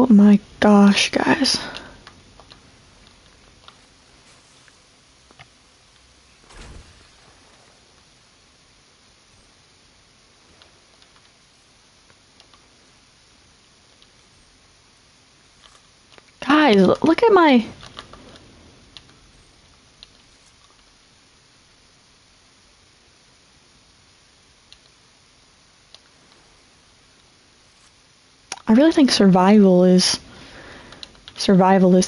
Oh my gosh, guys. Guys, look at my... I really think survival is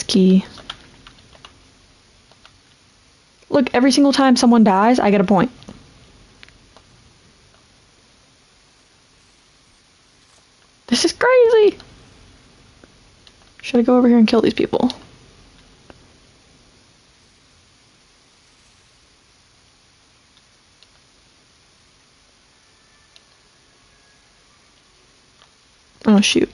key. Look, every single time someone dies, I get a point. This is crazy! Should I go over here and kill these people? Oh, shoot.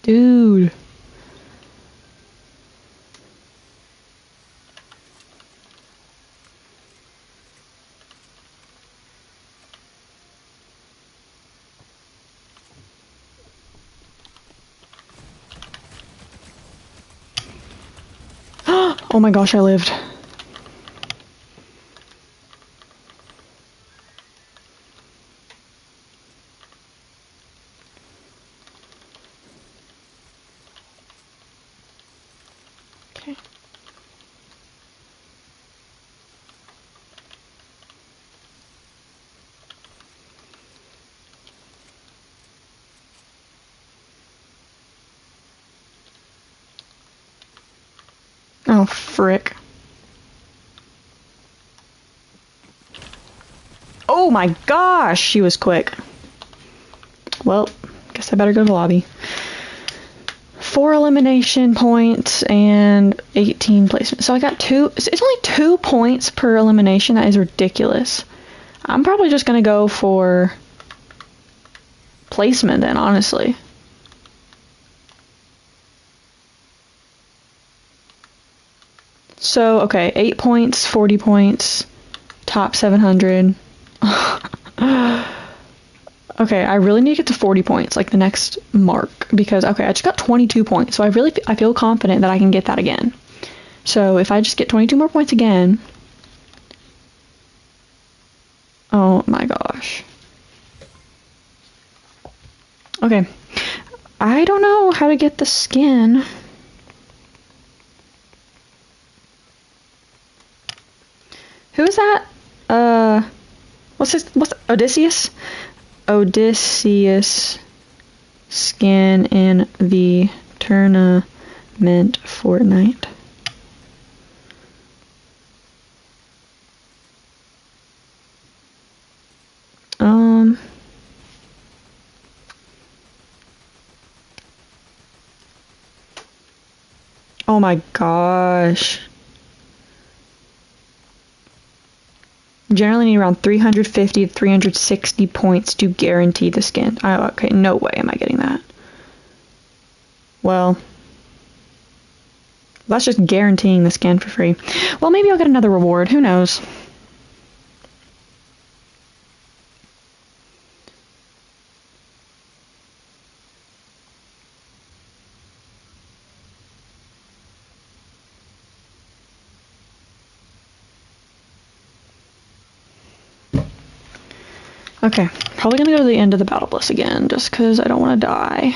Dude. Oh my gosh, I lived. Okay. Oh, frick. Oh my gosh, she was quick. Well, guess I better go to the lobby. 4 elimination points and 18 placements. So I got 2. It's only 2 points per elimination. That is ridiculous. I'm probably just gonna go for placement then, honestly. So, okay, 8 points, 40 points, top 700. Okay, I really need to get to 40 points, like the next mark, because, okay, I just got 22 points, so I feel confident that I can get that again. So if I just get 22 more points again... Oh my gosh. Okay, I don't know how to get the skin. Who is that? What's Odysseus? Odysseus skin in the tournament Fortnite. Oh my gosh. Generally need around 350 to 360 points to guarantee the skin. Okay, no way am I getting that. Well, that's just guaranteeing the skin for free. Well, maybe I'll get another reward. Who knows? Okay, probably gonna go to the end of the battle bus again, just because I don't want to die.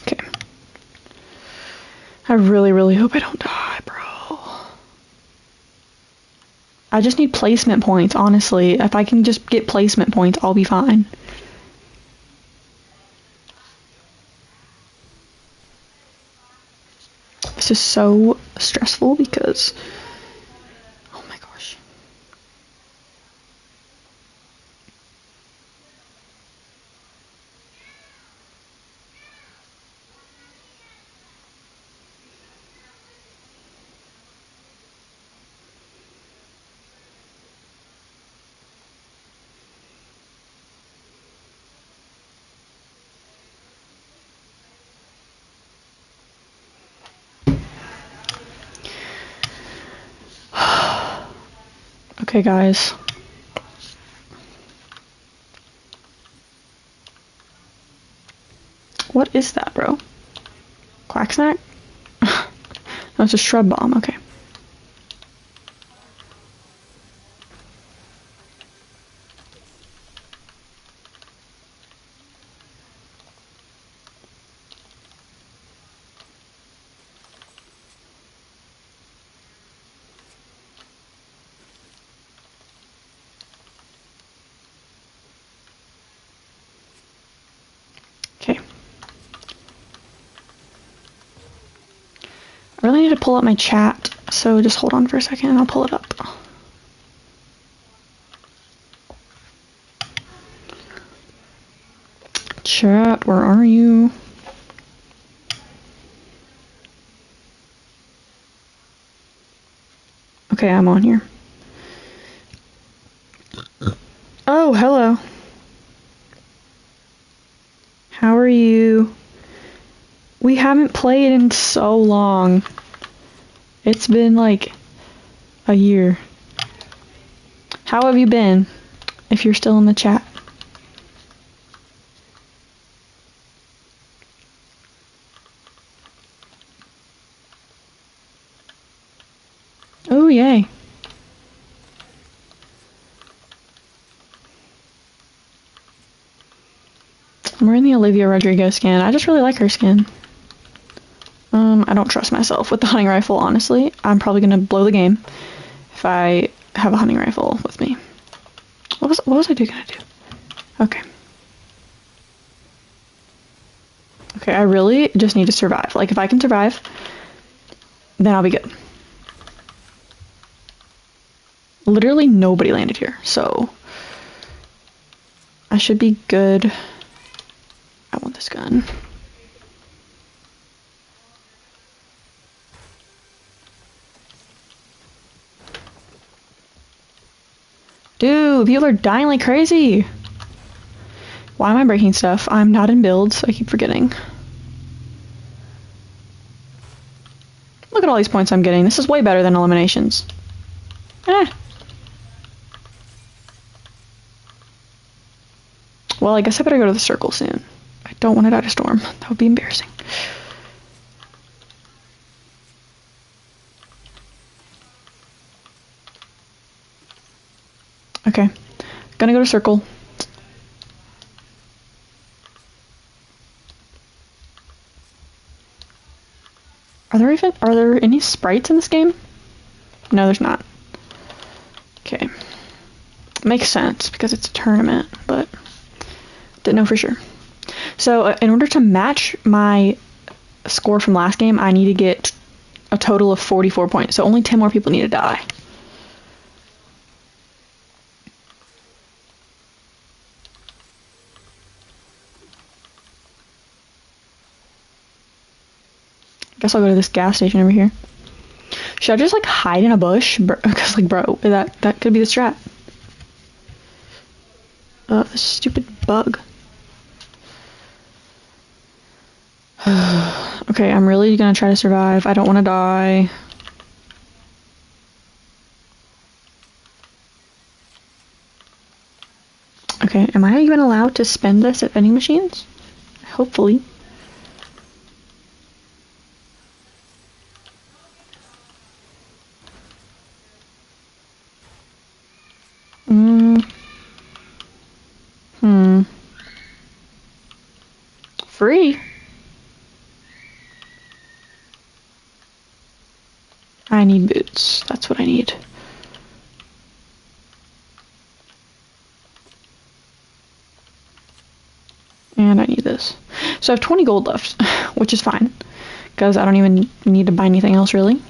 Okay. I really, really hope I don't die, bro. I just need placement points, honestly. If I can just get placement points, I'll be fine. This is so stressful because Okay, guys. What is that, bro? Quack snack? No, it's a shrub bomb. Okay. Okay. I really need to pull up my chat, so just hold on for a second and I'll pull it up. Chat, where are you? Okay, I'm on here. Oh, hello. How are you? We haven't played in so long. It's been like a year. How have you been? If you're still in the chat. Oh, yay. I'm wearing the Olivia Rodrigo skin. I just really like her skin. I don't trust myself with the hunting rifle, honestly. I'm probably gonna blow the game if I have a hunting rifle with me. What was I gonna do? Okay. Okay, I really just need to survive. Like, if I can survive, then I'll be good. Literally nobody landed here, so I should be good. I want this gun. Dude, people are dying like crazy. Why am I breaking stuff? I'm not in builds. I keep forgetting. Look at all these points I'm getting. This is way better than eliminations. Eh. Well, I guess I better go to the circle soon. I don't want to die to storm. That would be embarrassing. Okay. Gonna go to circle. Are there any sprites in this game? No, there's not. Okay. Makes sense because it's a tournament, but didn't know for sure. So in order to match my score from last game, I need to get a total of 44 points. So only 10 more people need to die. Guess I'll go to this gas station over here. Should I just like hide in a bush? Because like, bro, that could be the strat. This stupid bug. Okay, I'm really gonna try to survive. I don't want to die. Okay, am I even allowed to spend this at vending machines? Hopefully. Free? I need boots. That's what I need. And I need this. So I have 20 gold left, which is fine. Because I don't even need to buy anything else, really.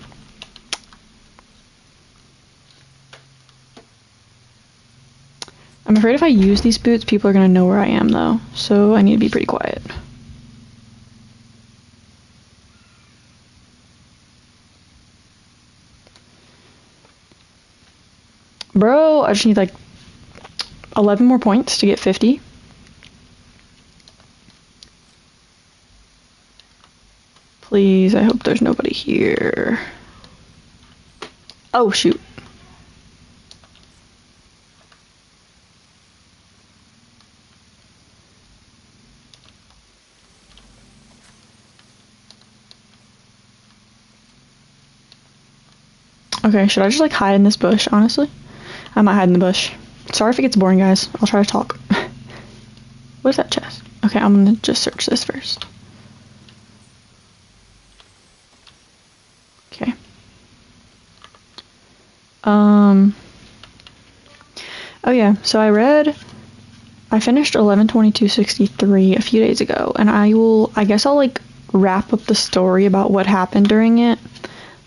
I'm afraid if I use these boots, people are going to know where I am, though. So I need to be pretty quiet. Bro, I just need like 11 more points to get 50. Please, I hope there's nobody here. Oh, shoot. Okay, should I just like hide in this bush, honestly? I might hide in the bush. Sorry if it gets boring, guys. I'll try to talk. What is that chest? Okay, I'm gonna just search this first. Okay. Oh yeah, so I finished 11/22/63 a few days ago, and I guess I'll like wrap up the story about what happened during it,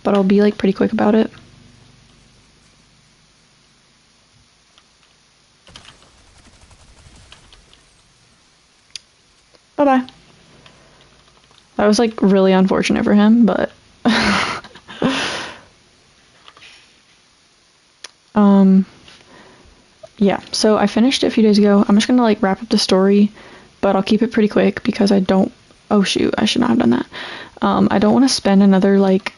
but I'll be like pretty quick about it. Bye-bye. That was like really unfortunate for him, but yeah, so I finished it a few days ago. I'm just gonna like wrap up the story, but I'll keep it pretty quick because I don't, oh shoot, I should not have done that. I don't want to spend another like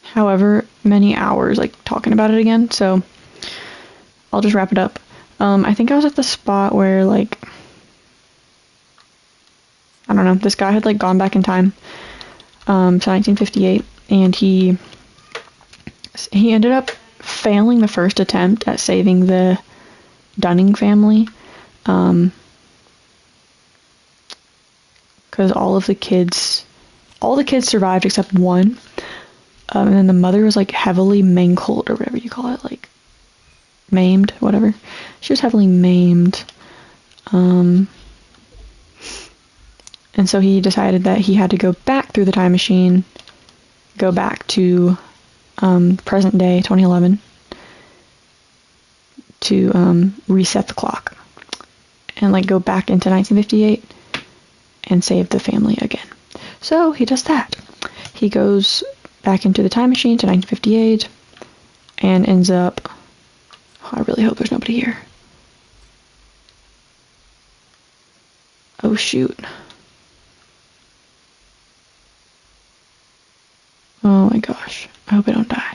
however many hours like talking about it again, so I'll just wrap it up. I think I was at the spot where like, I don't know, this guy had like gone back in time to 1958, and he ended up failing the first attempt at saving the Dunning family, because all the kids survived except one, and then the mother was like heavily mangled or whatever you call it, like maimed, whatever. She was heavily maimed, and so he decided that he had to go back through the time machine, go back to present day 2011 to reset the clock and like go back into 1958 and save the family again. So he does that. He goes back into the time machine to 1958 and ends up, oh, I really hope there's nobody here. Oh shoot. Oh my gosh. I hope I don't die.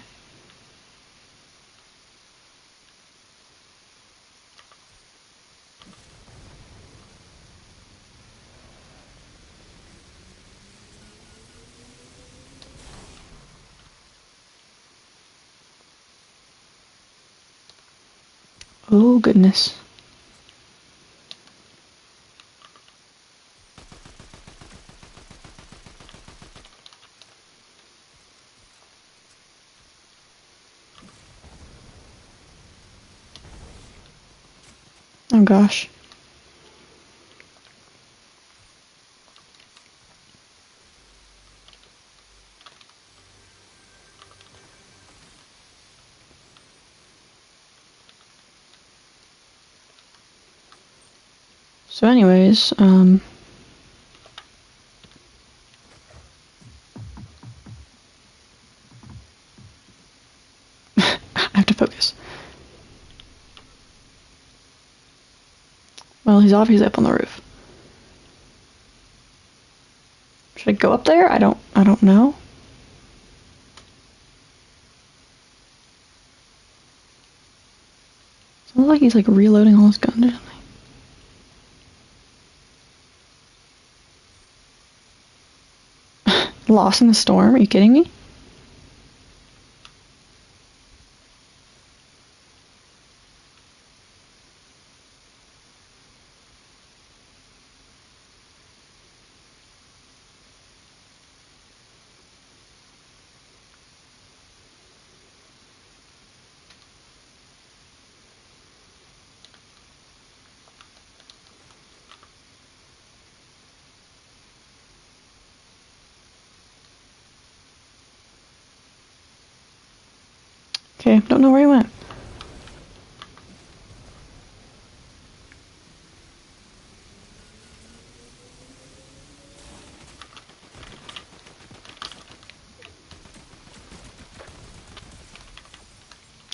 Oh goodness. Oh gosh. So anyways, I have to focus. Well, he's obviously up on the roof. Should I go up there? I don't know. Sounds like he's like reloading all his guns or something. Lost in the storm? Are you kidding me? Okay, don't know where he went.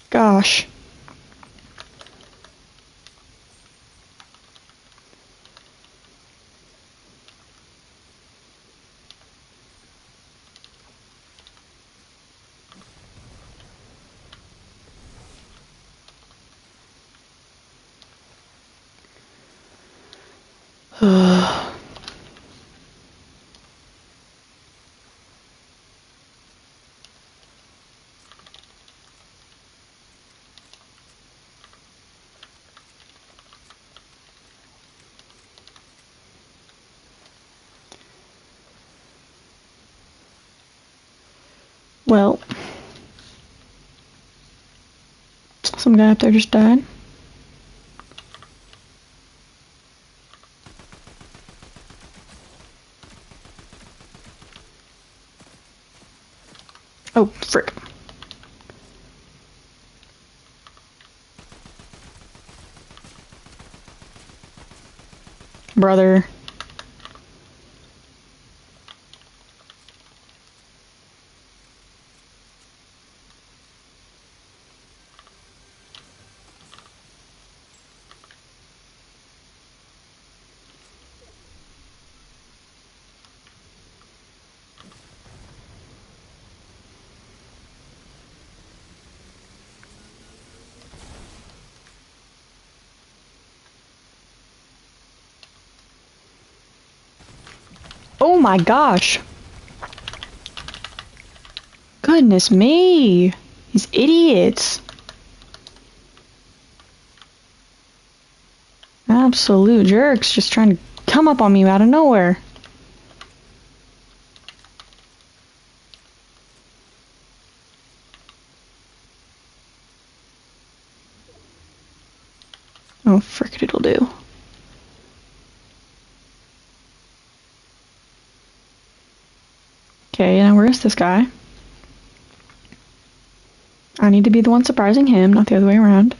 Gosh. Well, some guy up there just died. Oh, frick. Brother. Oh my gosh. Goodness me. These idiots. Absolute jerks just trying to come up on me out of nowhere. Oh, frick, it'll do. Okay, now where is this guy? I need to be the one surprising him, not the other way around.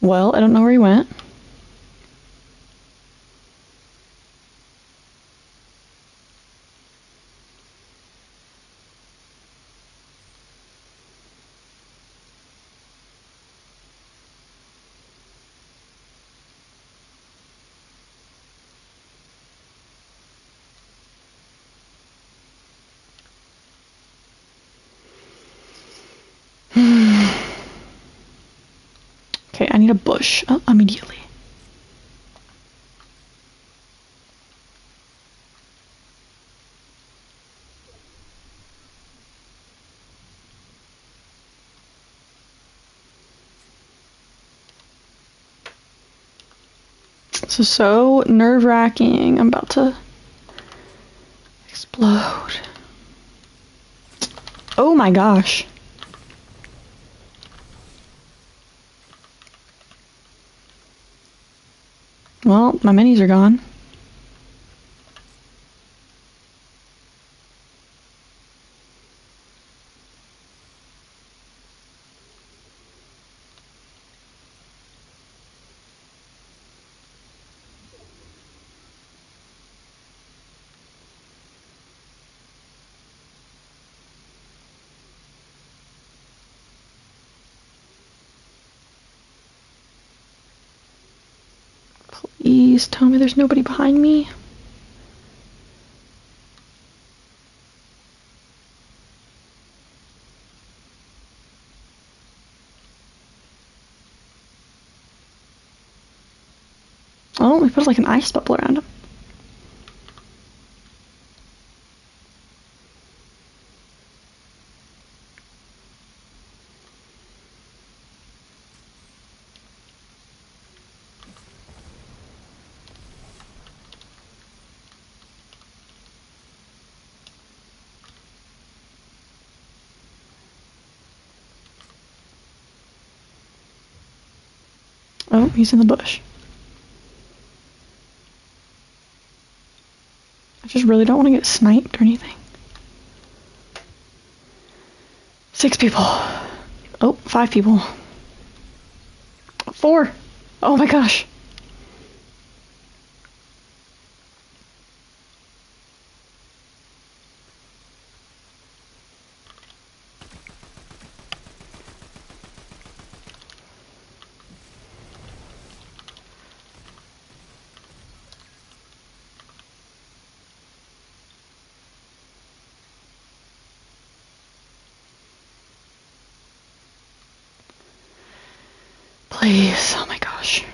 Well, I don't know where he went. Okay, I need a bush. Oh, immediately. This is so nerve-wracking. I'm about to explode. Oh my gosh. Well, my minis are gone. Please tell me there's nobody behind me. Oh, we put like an ice bubble around him. Oh, he's in the bush. I just really don't want to get sniped or anything. 6 people. Oh, 5 people. 4. Oh my gosh. Please. Oh my gosh.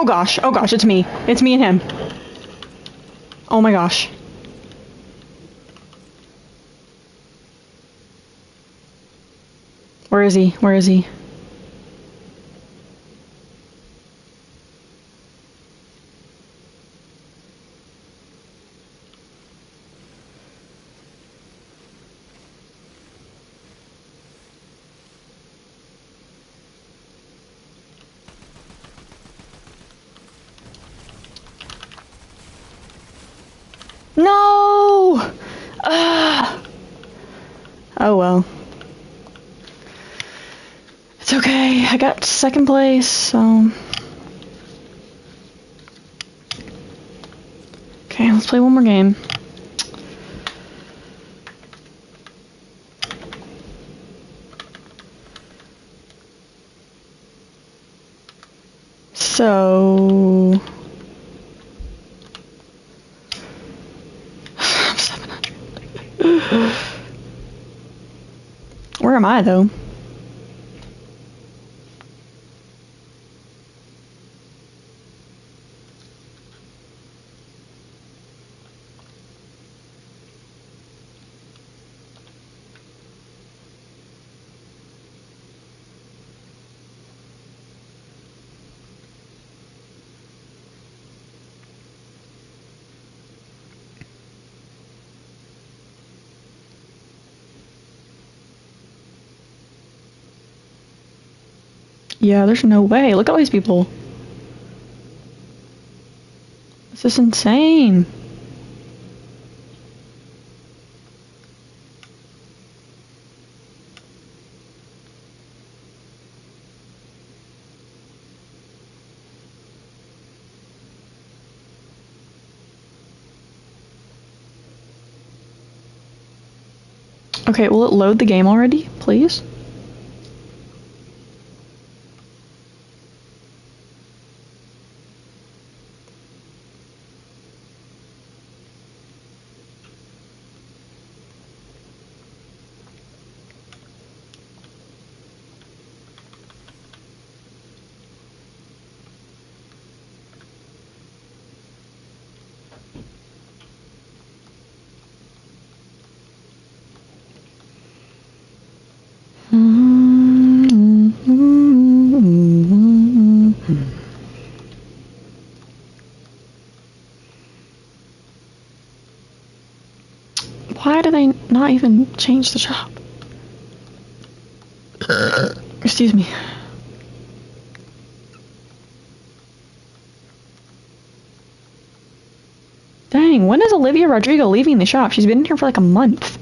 Oh gosh, it's me. It's me and him. Oh my gosh. Where is he? Where is he? No! Ugh. Oh well. It's okay. I got second place, so... Okay, let's play one more game. So... I'm 700. Where am I, though? Yeah, there's no way. Look at all these people. This is insane. Okay, will it load the game already, please? Why do they not even change the shop? Excuse me. Dang, when is Olivia Rodrigo leaving the shop? She's been in here for like a month.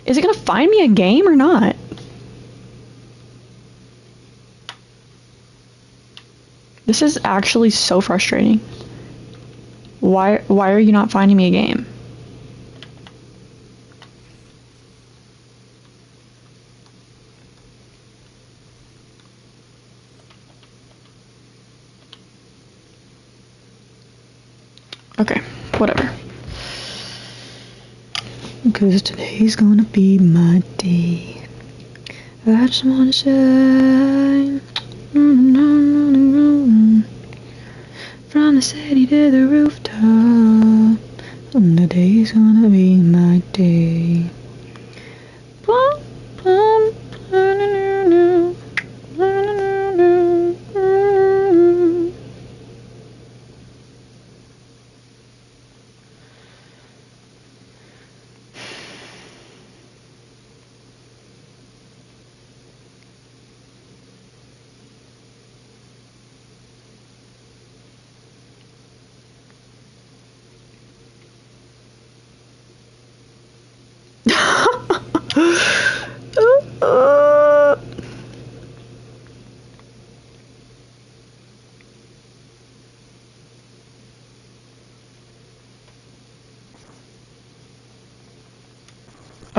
Is it gonna find me a game or not? This is actually so frustrating. Why are you not finding me a game? Okay, whatever. Because today's gonna be my day. I just wanna shine. From the city to the rooftop. Today's gonna be my day.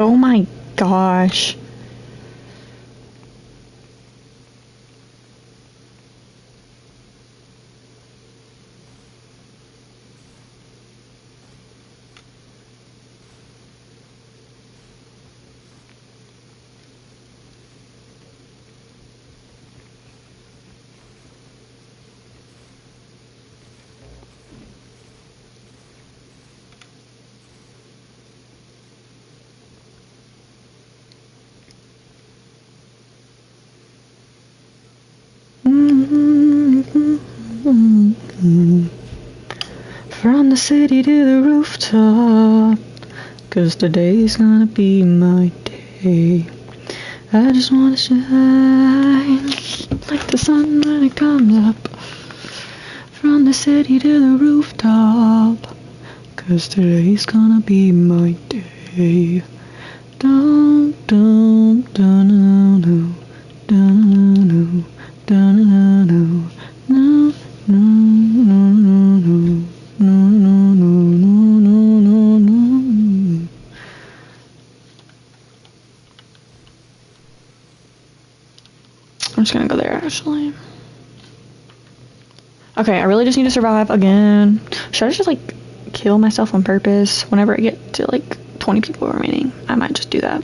Oh my gosh. From the city to the rooftop, 'cause today's gonna be my day. I just wanna shine like the sun when it comes up. From the city to the rooftop, 'cause today's gonna be my day. Dun dun dun dun dun dun dun dun dun. No, no, no, no, no, no, no, no, no, no. I'm just gonna go there, actually. Okay, I really just need to survive again. Should I just, like, kill myself on purpose whenever I get to, like, 20 people remaining? I might just do that.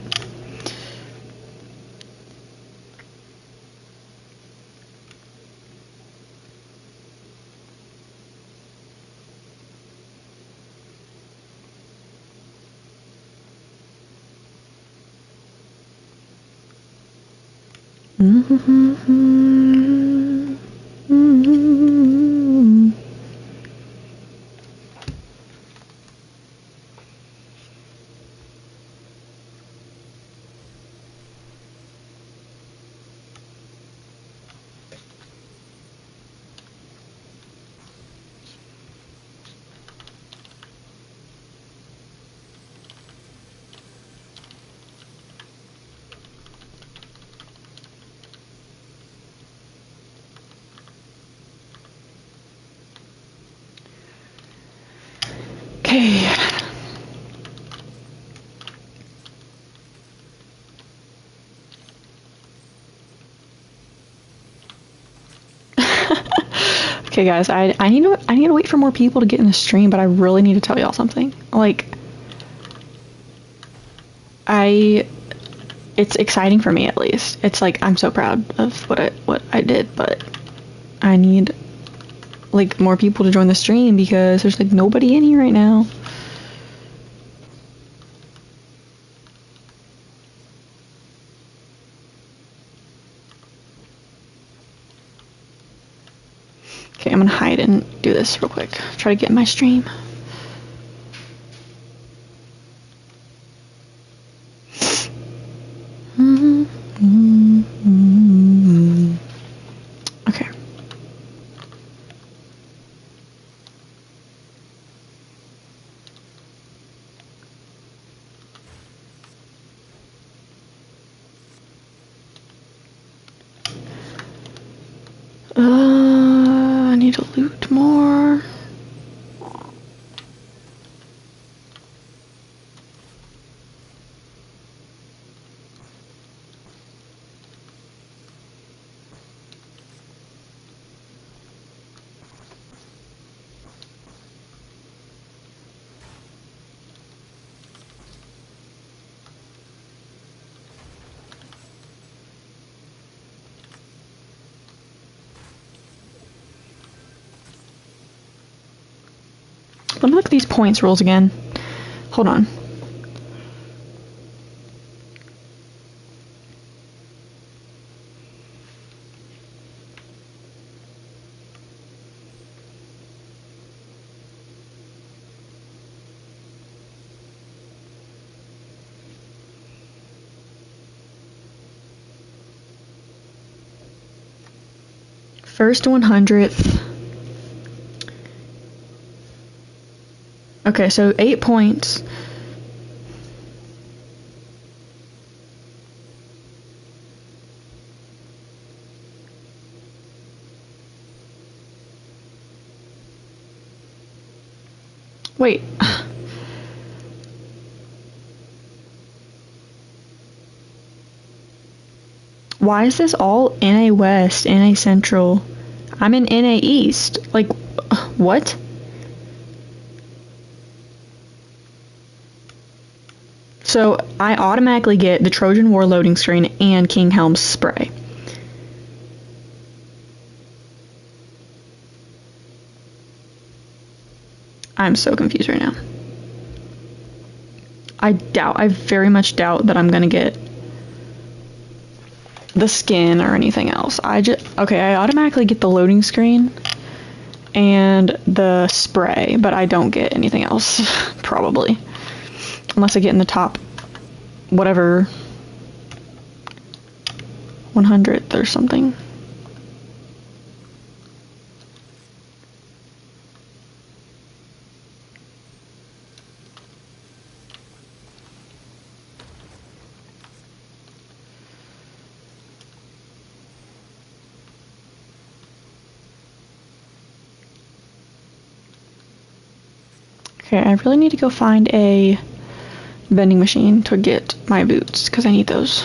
Okay. Okay, guys, I need to wait for more people to get in the stream, but I really need to tell y'all something. Like, it's exciting for me, at least. It's like I'm so proud of what I did, but I need, like, more people to join the stream because there's, like, nobody in here right now. Okay, I'm gonna hide and do this real quick. Try to get in my stream. Okay. I need to loot more. Let me look at these points rules again. Hold on. First 100th. Okay, so 8 points. Wait. Why is this all NA West, NA Central? I'm in NA East. Like, what? So I automatically get the Trojan War loading screen and King Helm's spray. I'm so confused right now. I very much doubt that I'm gonna get the skin or anything else. Okay, I automatically get the loading screen and the spray, but I don't get anything else, probably. Unless I get in the top, whatever, 100th or something. Okay, I really need to go find a vending machine to get my boots, because I need those.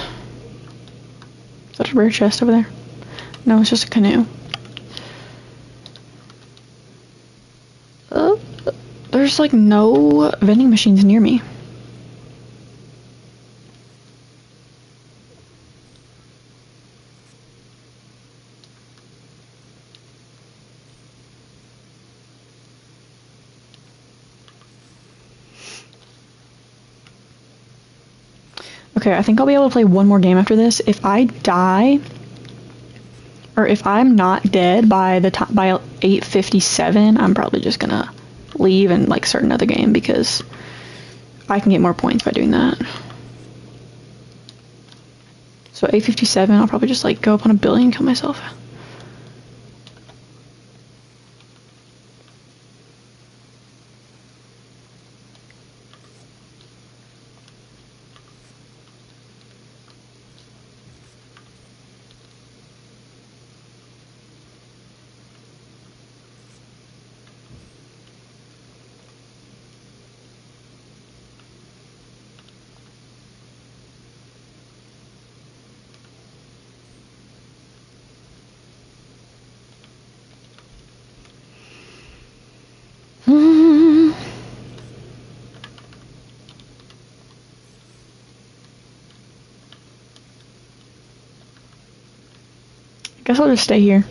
Is that a rare chest over there? No, it's just a canoe. There's like no vending machines near me. Okay, I think I'll be able to play one more game after this. If I die, or if I'm not dead by 8:57, I'm probably just gonna leave and like start another game because I can get more points by doing that. So 8:57, I'll probably just like go up on a building and kill myself. I guess I'll just stay here.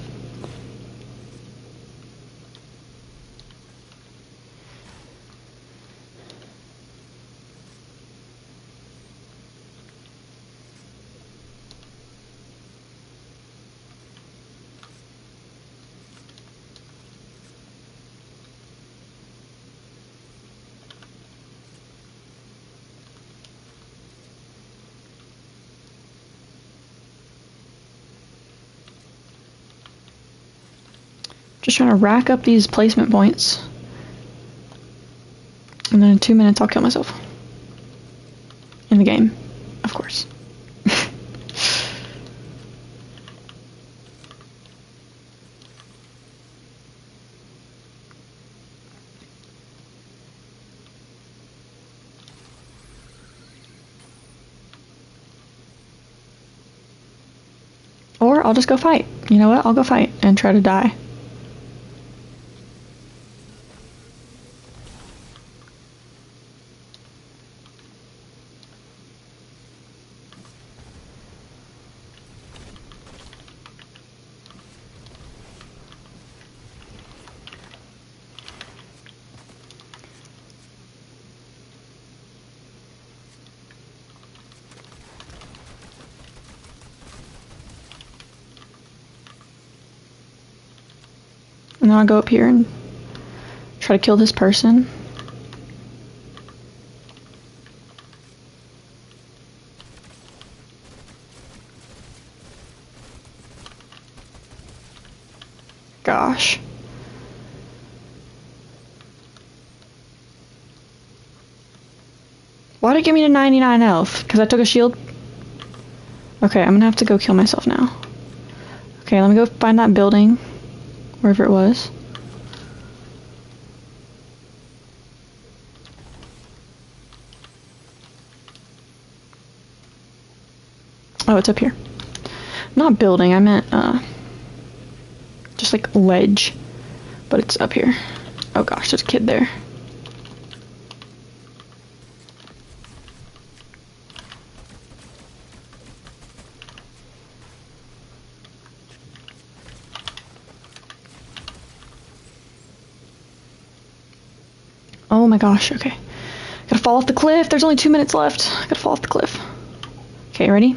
Just trying to rack up these placement points. And then in 2 minutes I'll kill myself. In the game, of course. Or I'll just go fight. You know what? I'll go fight and try to die. And then I'll go up here and try to kill this person. Gosh. Why'd it give me to 99 health? Because I took a shield? Okay, I'm gonna have to go kill myself now. Okay, let me go find that building. Wherever it was. Oh, it's up here. Not building, I meant, just like ledge. But it's up here. Oh gosh, there's a kid there. Oh my gosh, okay. Gotta fall off the cliff. There's only 2 minutes left. Gotta fall off the cliff. Okay, ready?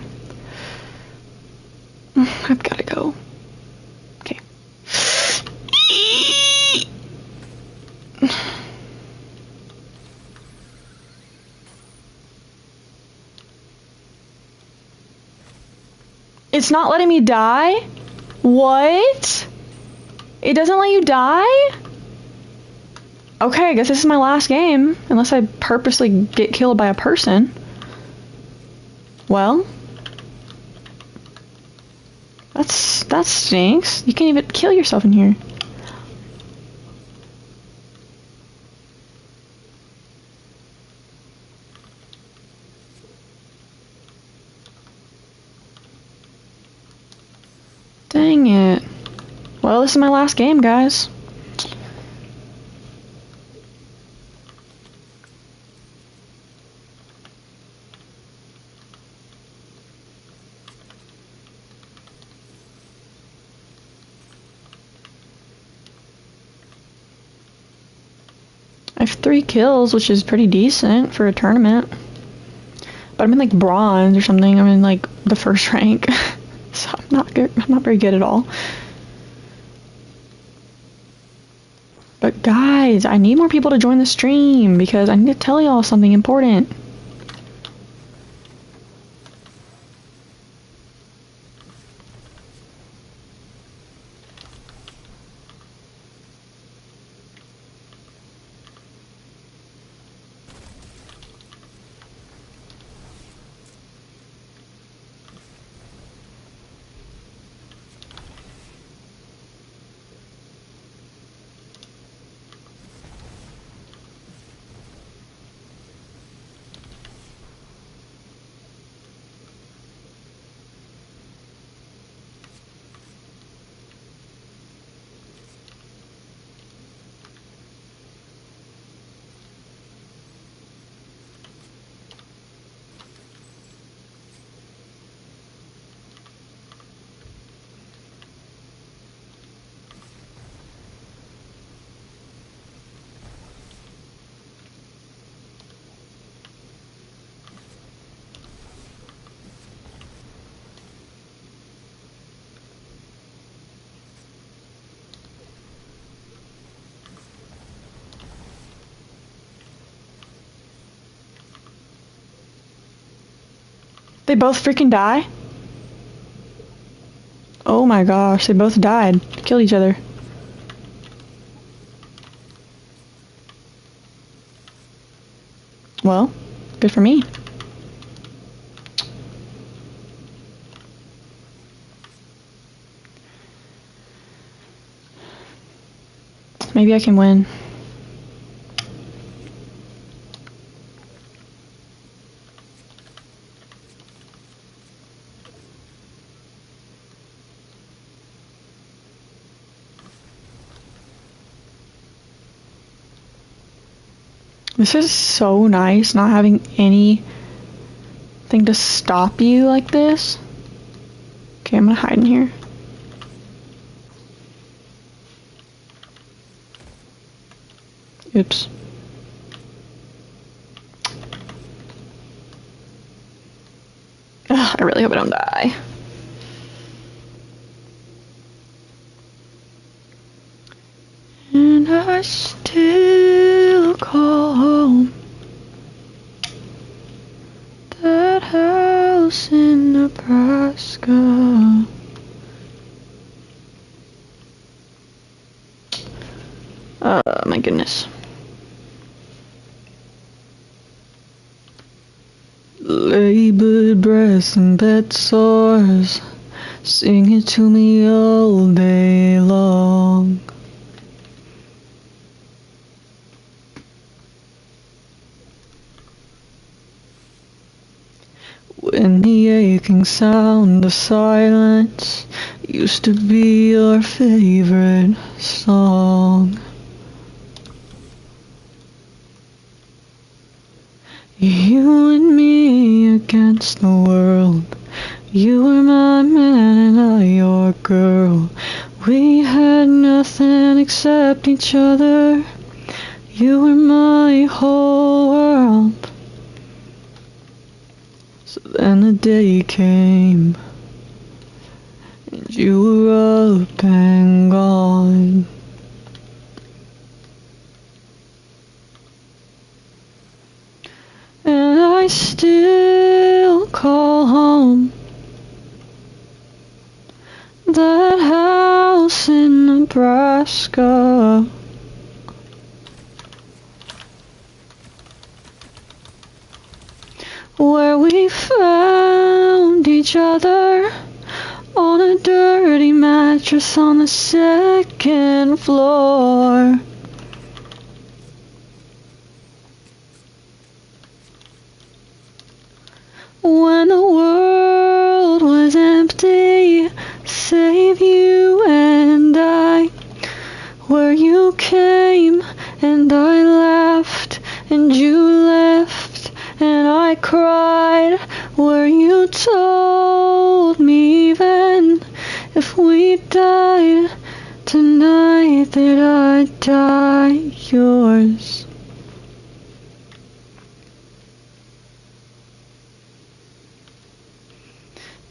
It's not letting me die? What? It doesn't let you die? Okay, I guess this is my last game. Unless I purposely get killed by a person. Well. That stinks. You can't even kill yourself in here. Dang it. Well, this is my last game, guys. I have 3 kills, which is pretty decent for a tournament. But I'm in like bronze or something. I'm in like the first rank. So I'm not good. I'm not very good at all. But guys, I need more people to join the stream because I need to tell y'all something important. They both freaking die? Oh my gosh, they both died. Killed each other. Well, good for me. Maybe I can win. This is so nice, not having anything to stop you like this. Okay, I'm gonna hide in here. Oops. Ugh, I really hope I don't die. And I still call home that house in Nebraska. Oh my goodness. Labored breath and bed sores, sing it to me all day long. When the aching sound of silence used to be your favorite song. You and me against the world. You were my man and I your girl. We had nothing except each other. You were my whole world. So then the day came, and you were up and gone. And I still call home house in Nebraska. Where we found each other on a dirty mattress on the second floor. When the world was empty, save you and I. Where you came and I laughed and you left and I cried. Where you told me even if we died tonight that I'd die yours.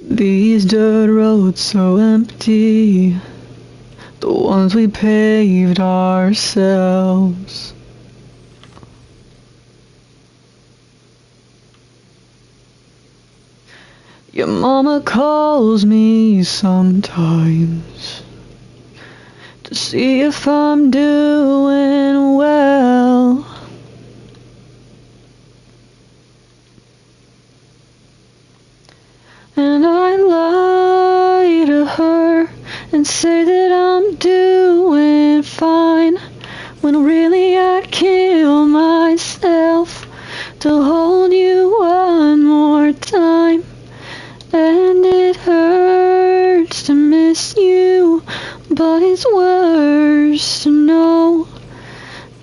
These dirt roads so empty, the ones we paved ourselves. Your mama calls me sometimes to see if I'm doing well. And I lie to her and say that I'm doing fine, when really I'd kill myself to hold you one more time. And it hurts to miss you, but it's worse to know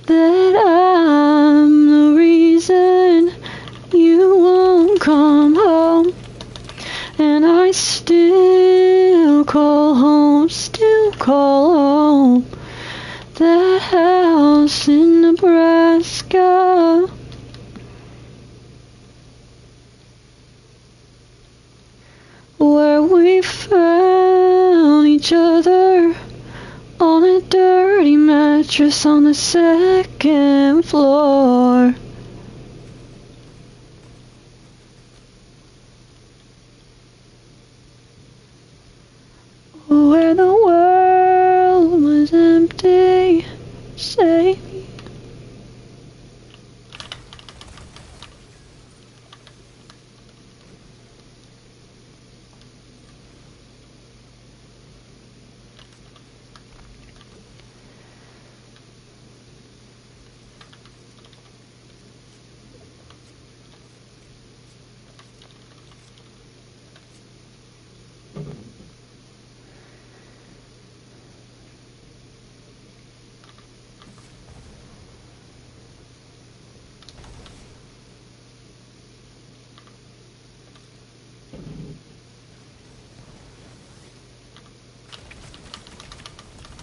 that I'm the reason you won't come home. And I still call home, that house in Nebraska. Where we found each other on a dirty mattress on the second floor. Where the world was empty, save me.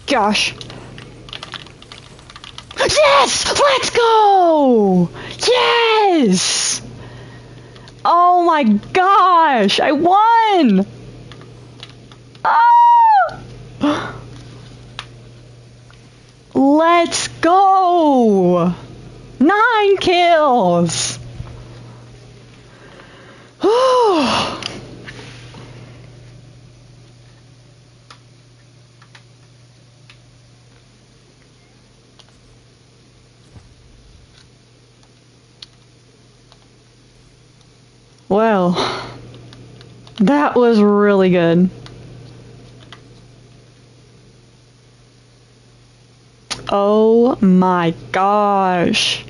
Gosh. Yes! Let's go! Yes! Oh my gosh! I won! Ah! Let's go! 9 kills! Well, that was really good. Oh my gosh.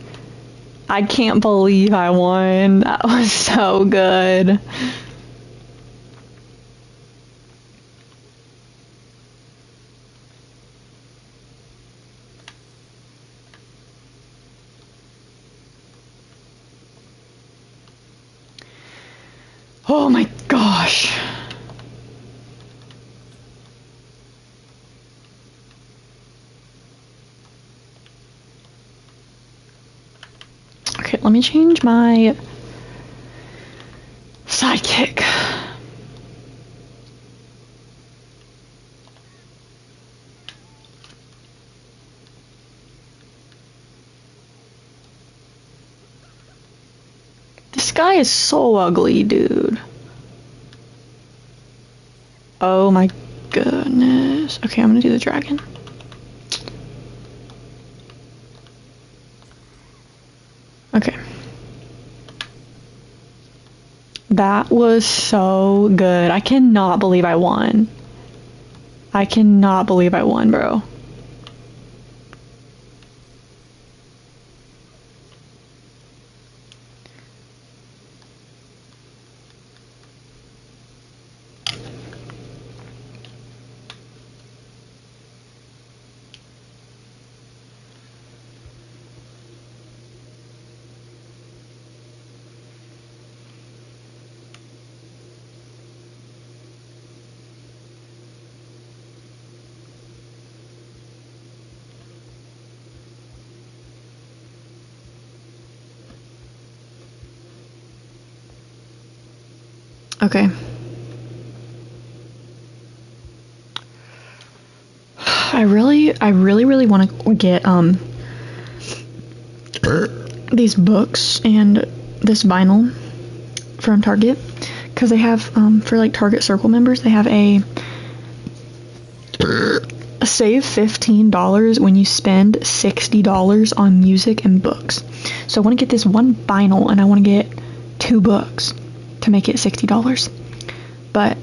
I can't believe I won. That was so good. Oh my gosh. Okay, let me change my sidekick. This guy is so ugly, dude. Oh my goodness. Okay, I'm gonna do the dragon. Okay. That was so good. I cannot believe I won. I cannot believe I won, bro. Okay. I really want to get these books and this vinyl from Target, because they have for like Target Circle members, they have a save $15 when you spend $60 on music and books. So I want to get this one vinyl and I want to get 2 books to make it $60. But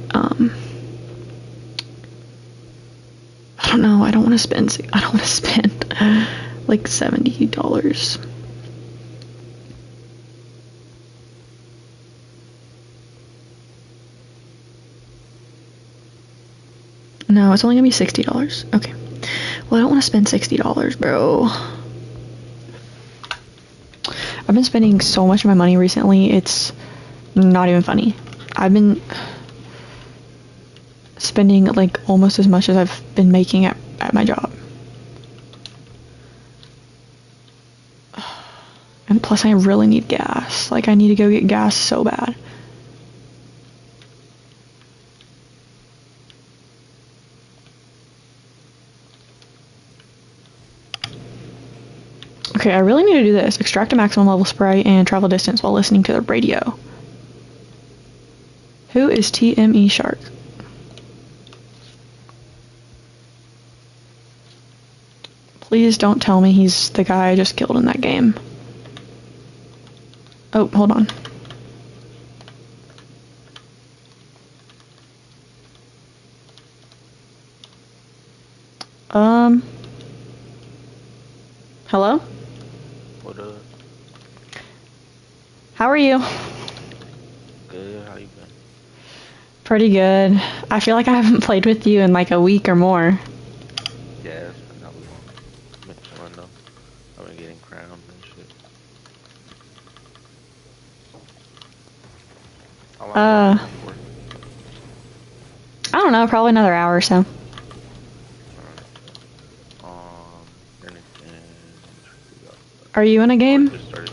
I don't know. I don't want to spend like $70. No, it's only gonna be $60. Okay. Well, I don't want to spend $60, bro. I've been spending so much of my money recently. It's not even funny. I've been spending like almost as much as I've been making at my job. And plus I really need gas. Like I need to go get gas so bad. Okay, I really need to do this. Extract a maximum level spray and travel distance while listening to the radio. Who is TME Shark? Please don't tell me he's the guy I just killed in that game. Oh, hold on. Hello? What up? How are you? Good, how you been? Pretty good. I feel like I haven't played with you in like a week or more. Yeah, it's been that long. It's been chilling though. I've been getting crowned and shit. How long you wanna be Uh, on for? I don't know, probably another hour or so. Alright, so, anything we got left? Are you in a Oh, I game? just started.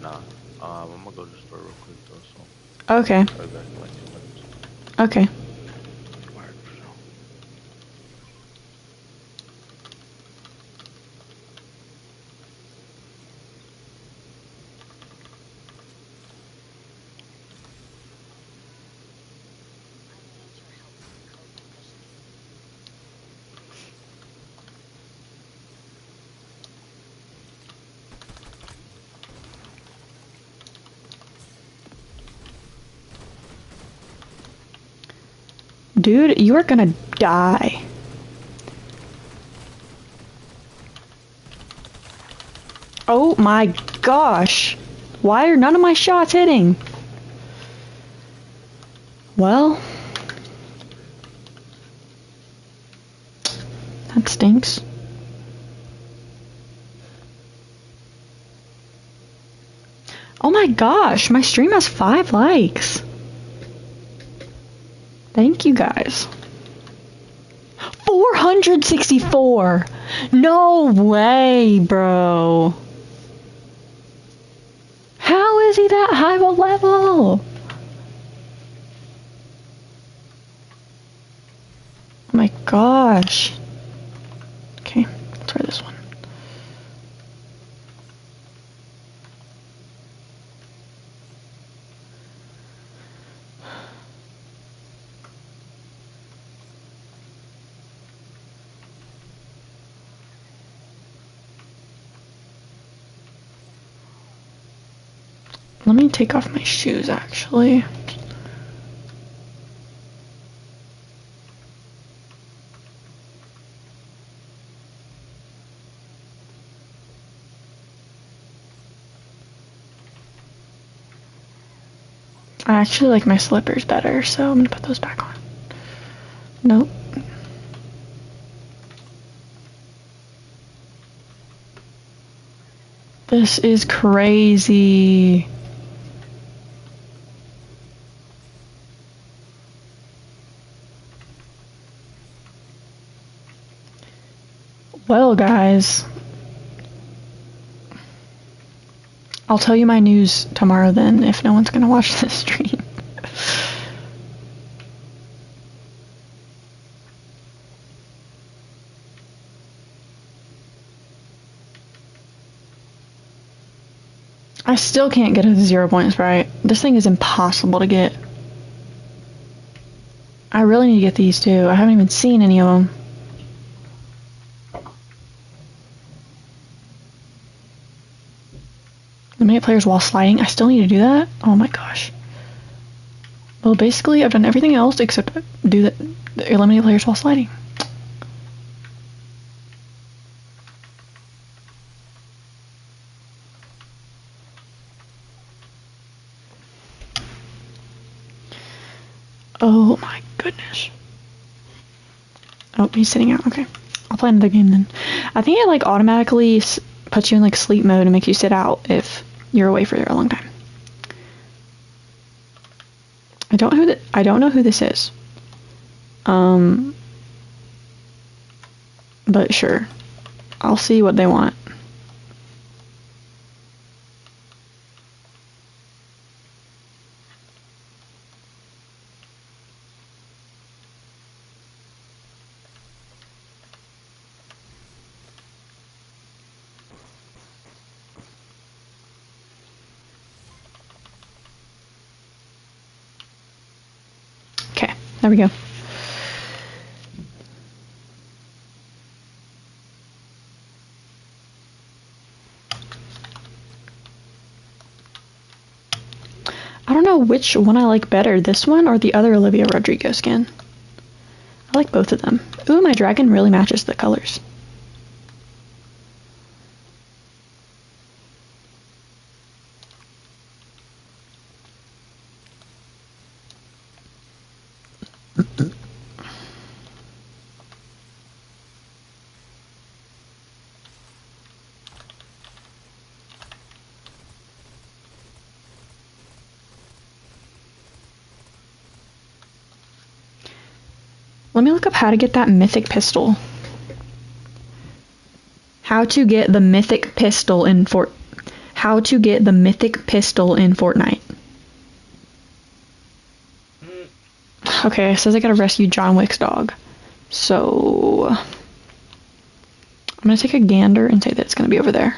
Nah. I'm gonna go to the store real quick though, so Okay. I'll be back in like 2 minutes. Okay. Alright, for sure. Dude, you are gonna die. Oh my gosh. Why are none of my shots hitting? Well, that stinks. Oh my gosh, my stream has 5 likes. Thank you guys. 464! No way, bro. How is he that high of a level? Oh my gosh. Okay, let's try this one. Let me take off my shoes, actually. I actually like my slippers better, so I'm gonna put those back on. Nope. This is crazy. Well, guys, I'll tell you my news tomorrow then, if no one's gonna watch this stream. I still can't get a 0 points right. This thing is impossible to get. I really need to get these too. I haven't even seen any of them. Eliminate players while sliding. I still need to do that? Oh my gosh. Well, basically, I've done everything else except do the eliminate players while sliding. Oh my goodness. Oh, he's sitting out. Okay. I'll play another game then. I think it like automatically puts you in like sleep mode and makes you sit out if you're away for a long time. I don't know who this is. But sure. I'll see what they want. Okay, there we go. I don't know which one I like better, this one or the other Olivia Rodrigo skin. I like both of them. Ooh, my dragon really matches the colors. Let me look up how to get that mythic pistol. How to get the mythic pistol in How to get the mythic pistol in Fortnite. Okay, it says I gotta rescue John Wick's dog. So I'm gonna take a gander and say that it's gonna be over there.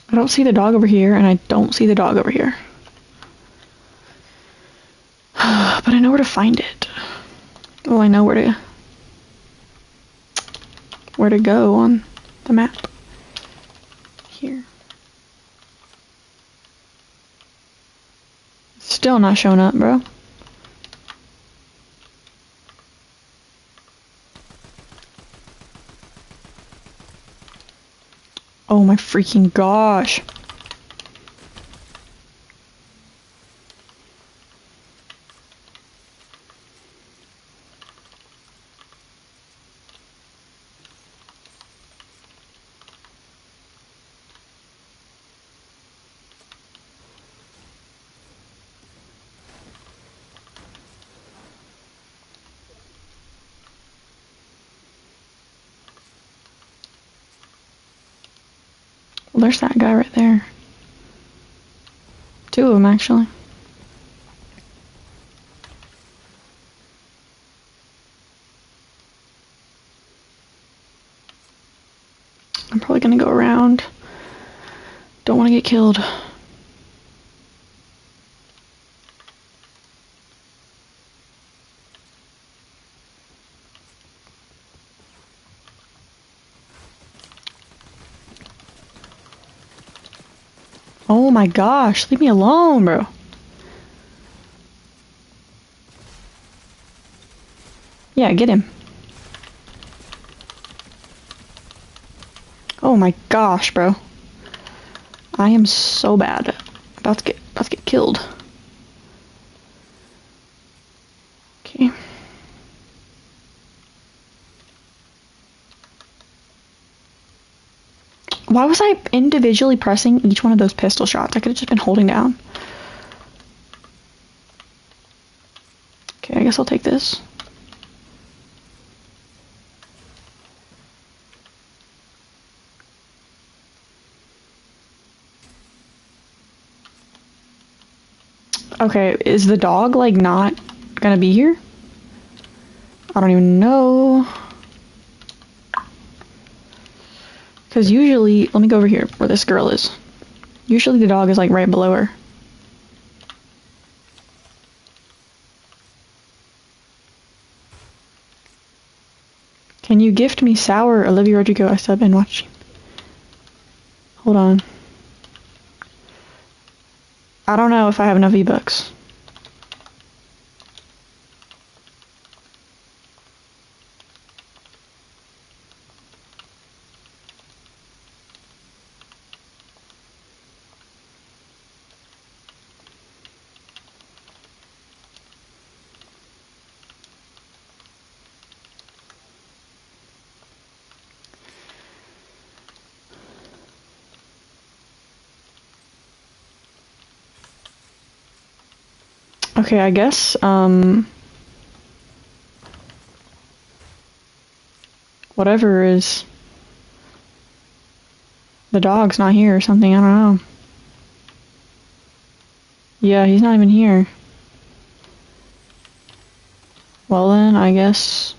I don't see the dog over here, and I don't see the dog over here. But I know where to find it. Well, I know where to go on the map. Here. Still not showing up, bro. Oh my freaking gosh. Well, there's that guy right there. Two of them, actually. I'm probably gonna go around. Don't want to get killed. Oh my gosh, leave me alone, bro. Yeah, get him. Oh my gosh, bro. I am so bad. About to get killed. Okay. Why was I individually pressing each one of those pistol shots? I could have just been holding down. Okay, I guess I'll take this. Okay, is the dog, like, not gonna be here? I don't even know. Because usually, let me go over here where this girl is. Usually the dog is, like, right below her. Can you gift me sour Olivia Rodrigo? I said I've been watching. Hold on. I don't know if I have enough V-Bucks. Okay, I guess, whatever is... The dog's not here or something, I don't know. Yeah, he's not even here. Well then, I guess...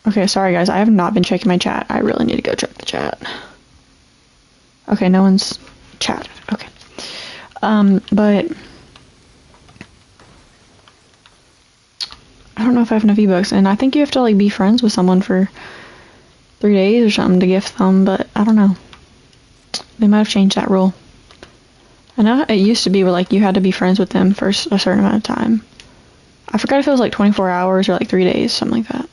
Okay, sorry guys, I have not been checking my chat. I really need to go check the chat. Okay, no one's chatted. Okay. But... I don't know if I have enough V-Bucks, and I think you have to, like, be friends with someone for 3 days or something to gift them, but I don't know. They might have changed that rule. I know it used to be where, like, you had to be friends with them for a certain amount of time. I forgot if it was, like, 24 hours or, like, 3 days, something like that.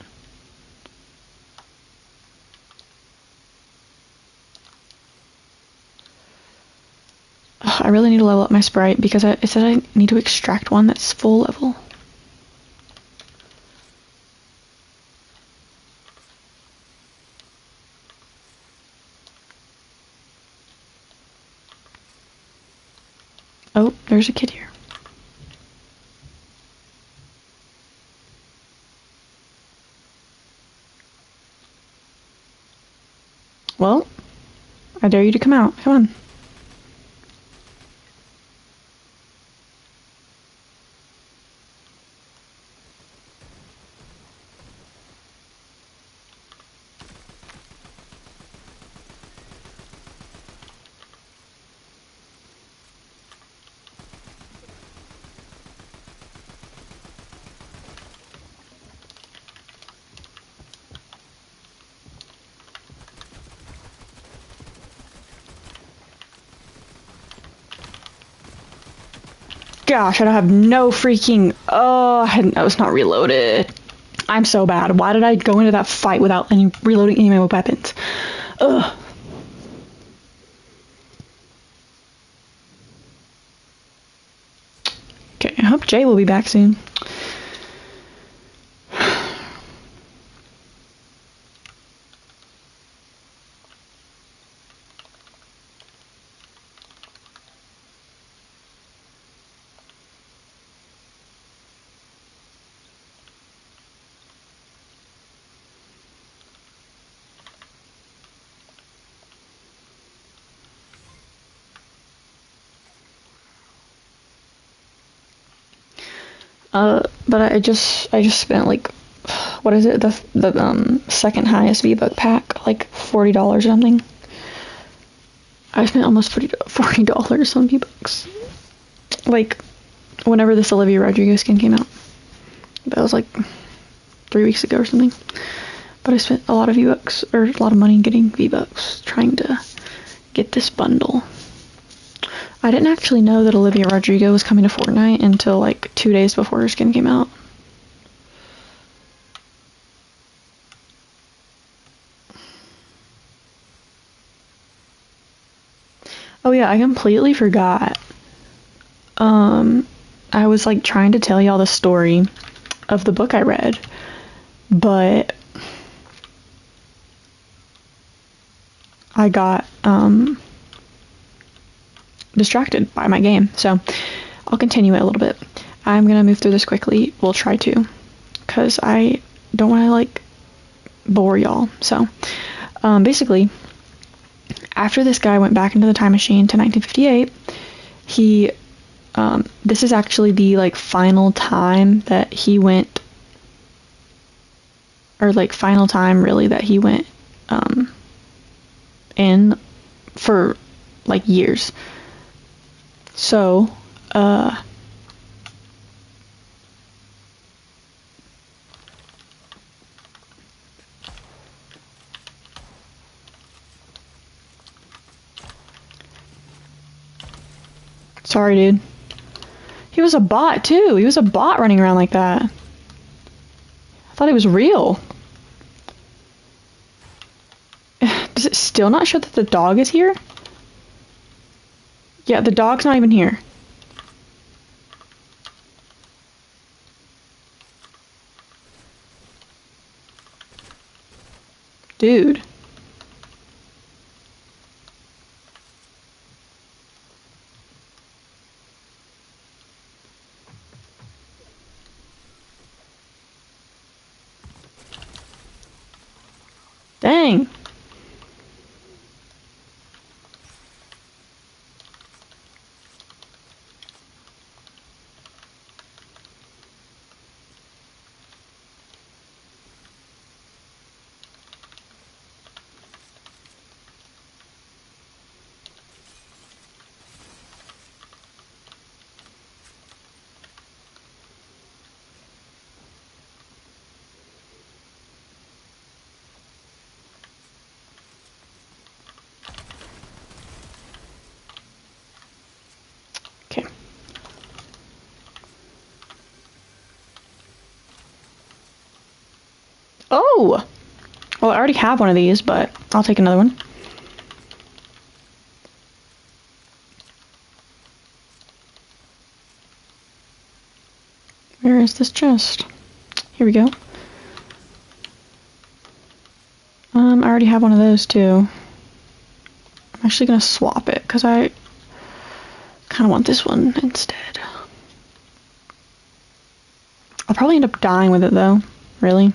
Ugh, I really need to level up my Sprite because it said I need to extract one that's full level. Oh, there's a kid here. Well, I dare you to come out. Come on. Gosh, I don't have no freaking... Oh, I was not reloaded. I'm so bad. Why did I go into that fight without reloading any of my weapons? Ugh. Okay, I hope Jay will be back soon. But I just spent like what is it? The second highest V-Buck pack, like $40 or something. I spent almost $40 on V-Bucks. Like, whenever this Olivia Rodrigo skin came out. That was like 3 weeks ago or something. But I spent a lot of V-Bucks, or a lot of money getting V-Bucks, trying to get this bundle. I didn't actually know that Olivia Rodrigo was coming to Fortnite until like 2 days before her skin came out. Oh yeah, I completely forgot. I was like trying to tell y'all the story of the book I read, but I got distracted by my game. So I'll continue it a little bit. I'm gonna move through this quickly. We'll try to, because I don't want to like bore y'all. So basically, after this guy went back into the time machine to 1958, he this is actually the like final time that he went, or like final time really that he went in for like years. So sorry, dude. He was a bot too. He was a bot running around like that. I thought he was real. Does it still not show that the dog is here? Yeah, the dog's not even here. Dude. Dang. Okay. Oh! Well, I already have one of these, but I'll take another one. Where is this chest? Here we go. I already have one of those too. I'm actually gonna swap it because I kind of want this one instead. I'll probably end up dying with it though. Really?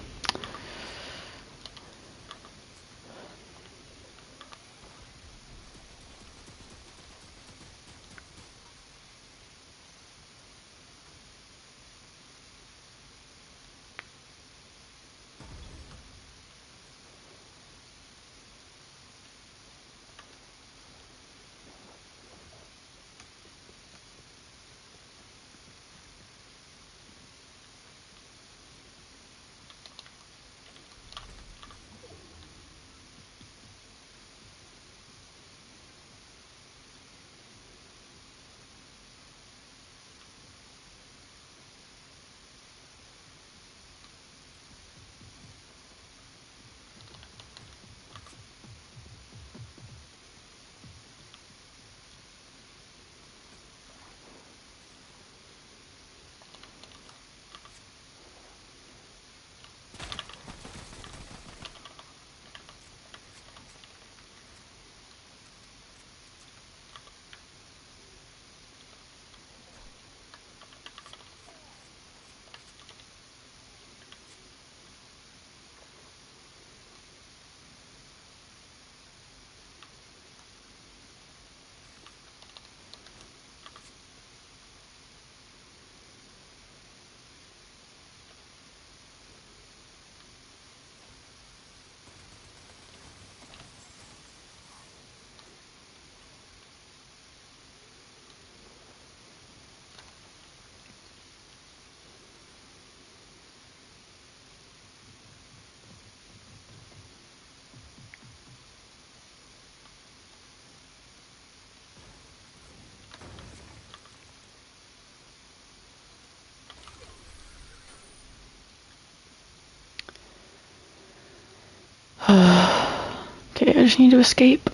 just need to escape.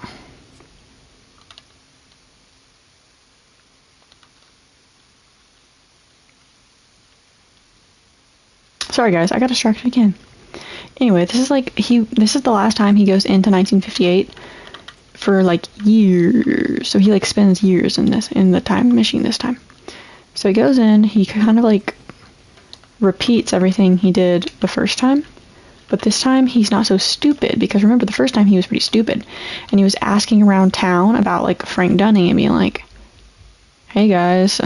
Sorry guys, I got distracted again. Anyway, this is the last time he goes into 1958 for like years. So he like spends years in the time machine this time. So he goes in, he kind of like repeats everything he did the first time. But this time he's not so stupid, because remember the first time he was pretty stupid, and he was asking around town about like Frank Dunning and being like, "Hey guys,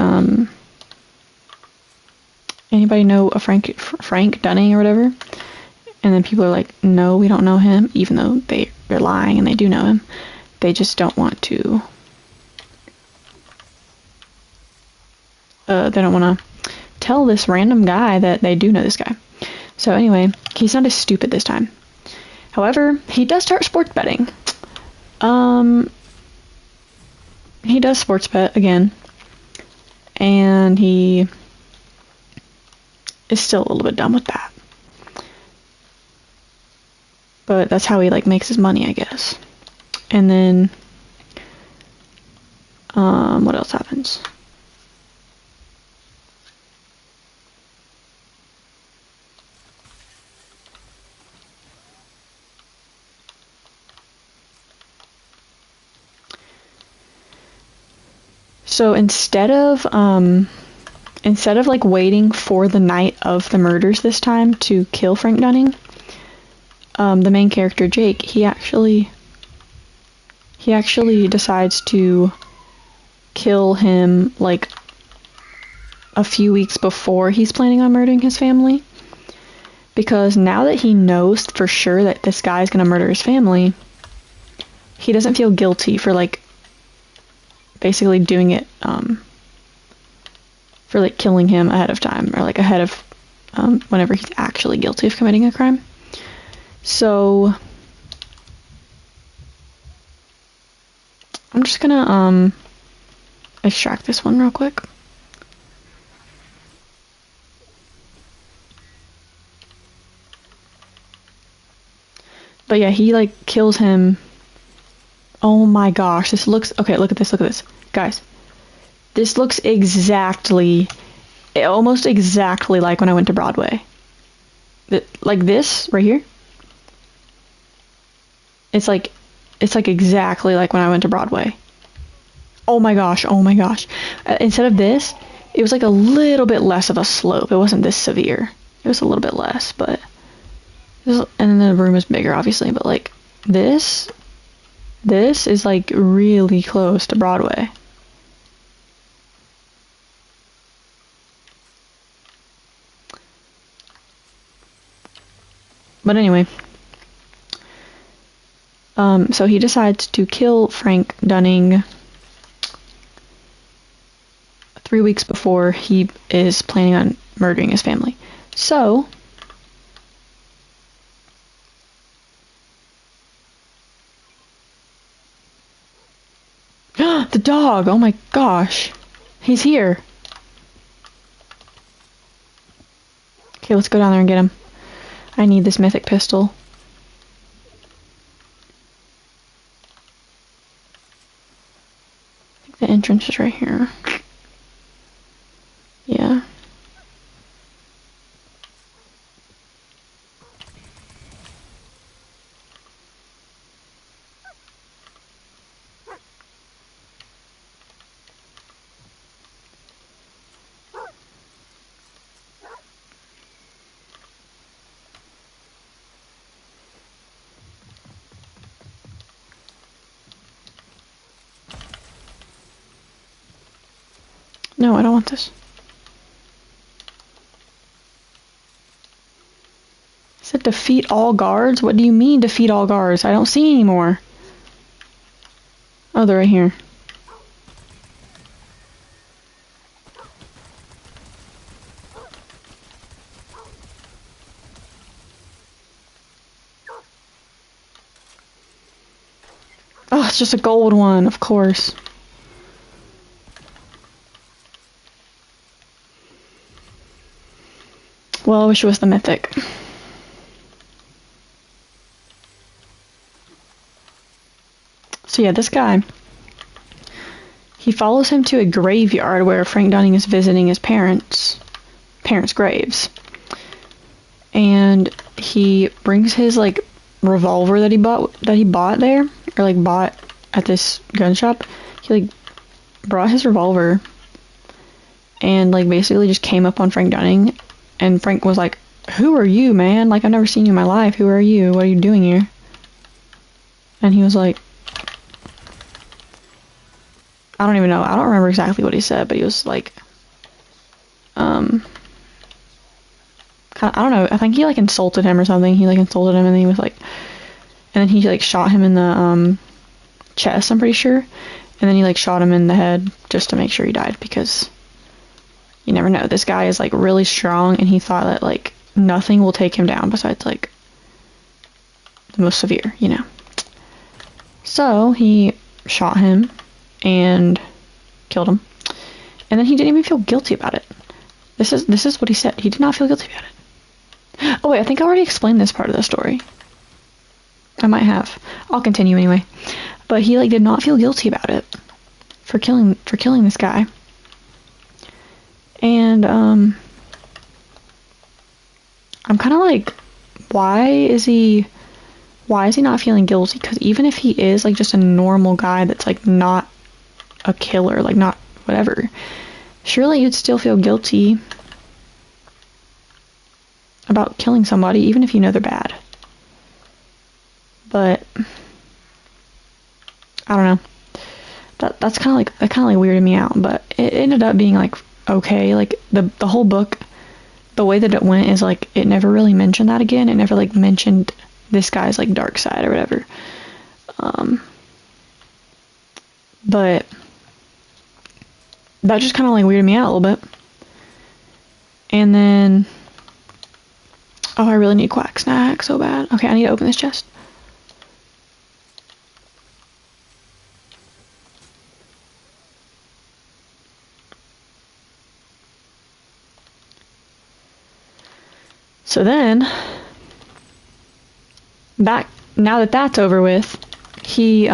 anybody know a Frank Dunning or whatever?" And then people are like, "No, we don't know him," even though they're lying and they do know him. They just don't want to. They don't want to tell this random guy that they do know this guy. So anyway, he's not as stupid this time. However, he does start sports betting. He does sports bet again. And he is still a little bit dumb with that. But that's how he like makes his money, I guess. And then what else happens? So instead of like waiting for the night of the murders this time to kill Frank Dunning, the main character Jake, he actually decides to kill him like a few weeks before he's planning on murdering his family. Because now that he knows for sure that this guy's gonna murder his family, he doesn't feel guilty for like basically doing it for like killing him ahead of time, or like ahead of whenever he's actually guilty of committing a crime. So I'm just gonna extract this one real quick. But yeah, he like kills him. Oh my gosh, this looks okay. Look at this, guys. This looks almost exactly like when I went to Broadway. Like this right here. It's like exactly like when I went to Broadway. Oh my gosh. Instead of this, it was like a little bit less of a slope. It wasn't this severe. It was a little bit less, but and then the room is bigger, obviously. But like this is like really close to Broadway. But anyway, so he decides to kill Frank Dunning 3 weeks before he is planning on murdering his family. So the dog! Oh my gosh! He's here! Okay, let's go down there and get him. I need this mythic pistol. I think the entrance is right here. Yeah. No, I don't want this. It said defeat all guards? What do you mean defeat all guards? I don't see any more. Oh, they're right here. Oh, it's just a gold one, of course. Well, I wish it was the mythic. So yeah, this guy, he follows him to a graveyard where Frank Dunning is visiting his parents' graves. And he brings his, like, revolver that he bought there, or, like, bought at this gun shop. He, like, brought his revolver and, like, basically just came up on Frank Dunning, and Frank was like, "Who are you, man? Like, I've never seen you in my life. Who are you? What are you doing here?" And he was like, I don't even know. I don't remember exactly what he said, but he was like, I don't know. I think he, like, insulted him or something. He, like, insulted him, and then he was like, and then he, like, shot him in the, chest, I'm pretty sure. And then he, like, shot him in the head just to make sure he died, because you never know. This guy is, like, really strong, and he thought that, like, nothing will take him down besides, like, the most severe, you know. So he shot him and killed him. And then he didn't even feel guilty about it. This is what he said. He did not feel guilty about it. Oh wait, I think I already explained this part of the story. I might have. I'll continue anyway. But he, like, did not feel guilty about it for killing this guy. And I'm kind of like, why is he not feeling guilty? Because even if he is, like, just a normal guy that's, like, not a killer, like, not whatever, surely you'd still feel guilty about killing somebody, even if you know they're bad. But I don't know. That's kind of like weirded me out. But it ended up being, like, okay. Like, the whole book, the way that it went is, like, it never really mentioned that again. It never, like, mentioned this guy's, like, dark side or whatever. But that just kind of, like, weirded me out a little bit. And then, oh, I really need quack snack so bad. Okay, I need to open this chest. So then, now that that's over with, he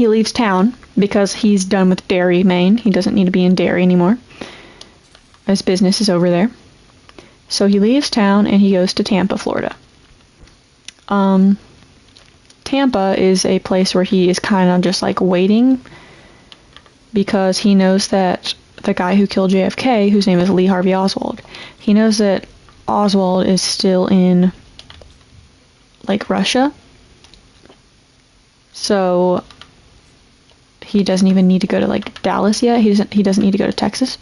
leaves town because he's done with Derry, Maine. He doesn't need to be in Derry anymore. His business is over there. So he leaves town and he goes to Tampa, Florida. Tampa is a place where he is kind of just, like, waiting, because he knows that the guy who killed JFK, whose name is Lee Harvey Oswald, he knows that Oswald is still in, like, Russia. So he doesn't even need to go to, like, Dallas yet. He doesn't need to go to Texas,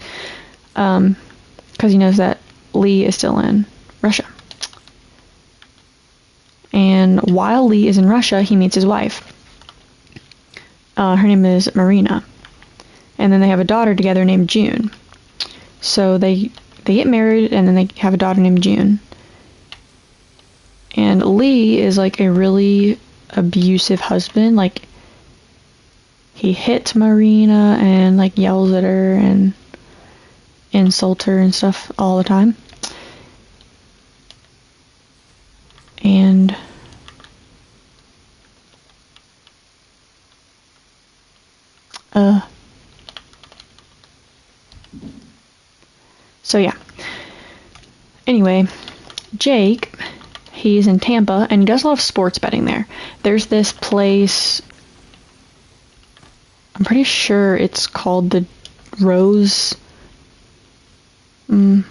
because he knows that Lee is still in Russia. And while Lee is in Russia, he meets his wife. Her name is Marina. And then they have a daughter together named June. So they get married, and then they have a daughter named June. And Lee is, like, a really abusive husband. Like, he hits Marina and, like, yells at her and insults her and stuff all the time. And so yeah. Anyway, Jake, he's in Tampa, and he does a lot of sports betting there. There's this place, I'm pretty sure it's called the Rose, the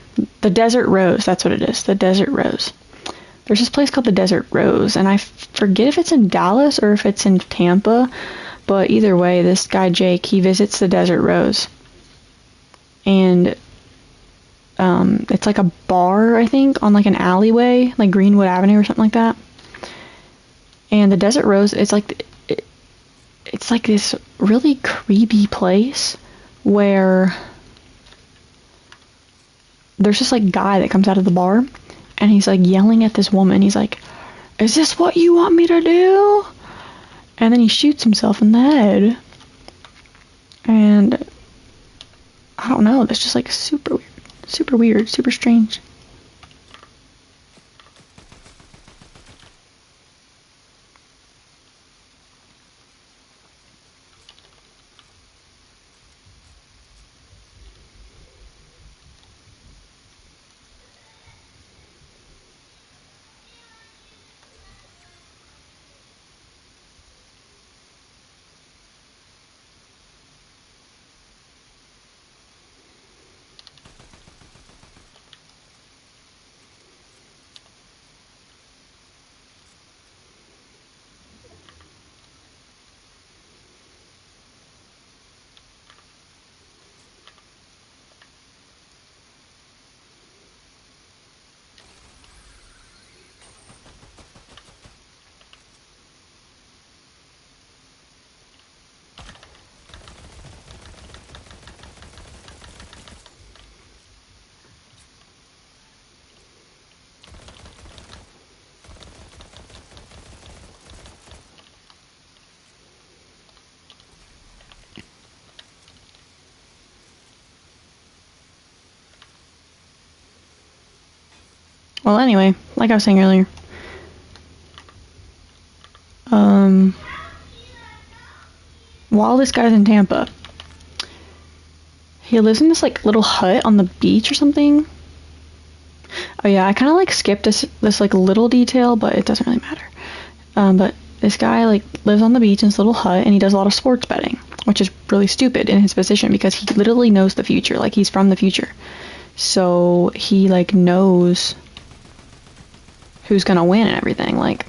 Desert Rose, that's what it is, the Desert Rose. There's this place called the Desert Rose, and I forget if it's in Dallas or if it's in Tampa, but either way, this guy Jake, he visits the Desert Rose. And it's like a bar, I think, on, like, an alleyway, like Greenwood Avenue or something like that. And the Desert Rose, it's like this really creepy place where there's this, like, guy that comes out of the bar, and he's, like, yelling at this woman. He's like, "Is this what you want me to do?" And then he shoots himself in the head. And I don't know, that's just, like, super weird, super strange. Well, anyway, like I was saying earlier, while this guy's in Tampa, he lives in this like little hut on the beach or something. Oh yeah, I kind of like skipped this like little detail, but it doesn't really matter. But this guy like lives on the beach in this little hut, and he does a lot of sports betting, which is really stupid in his position because he literally knows the future. Like, he's from the future, so he like knows who's gonna win and everything. Like,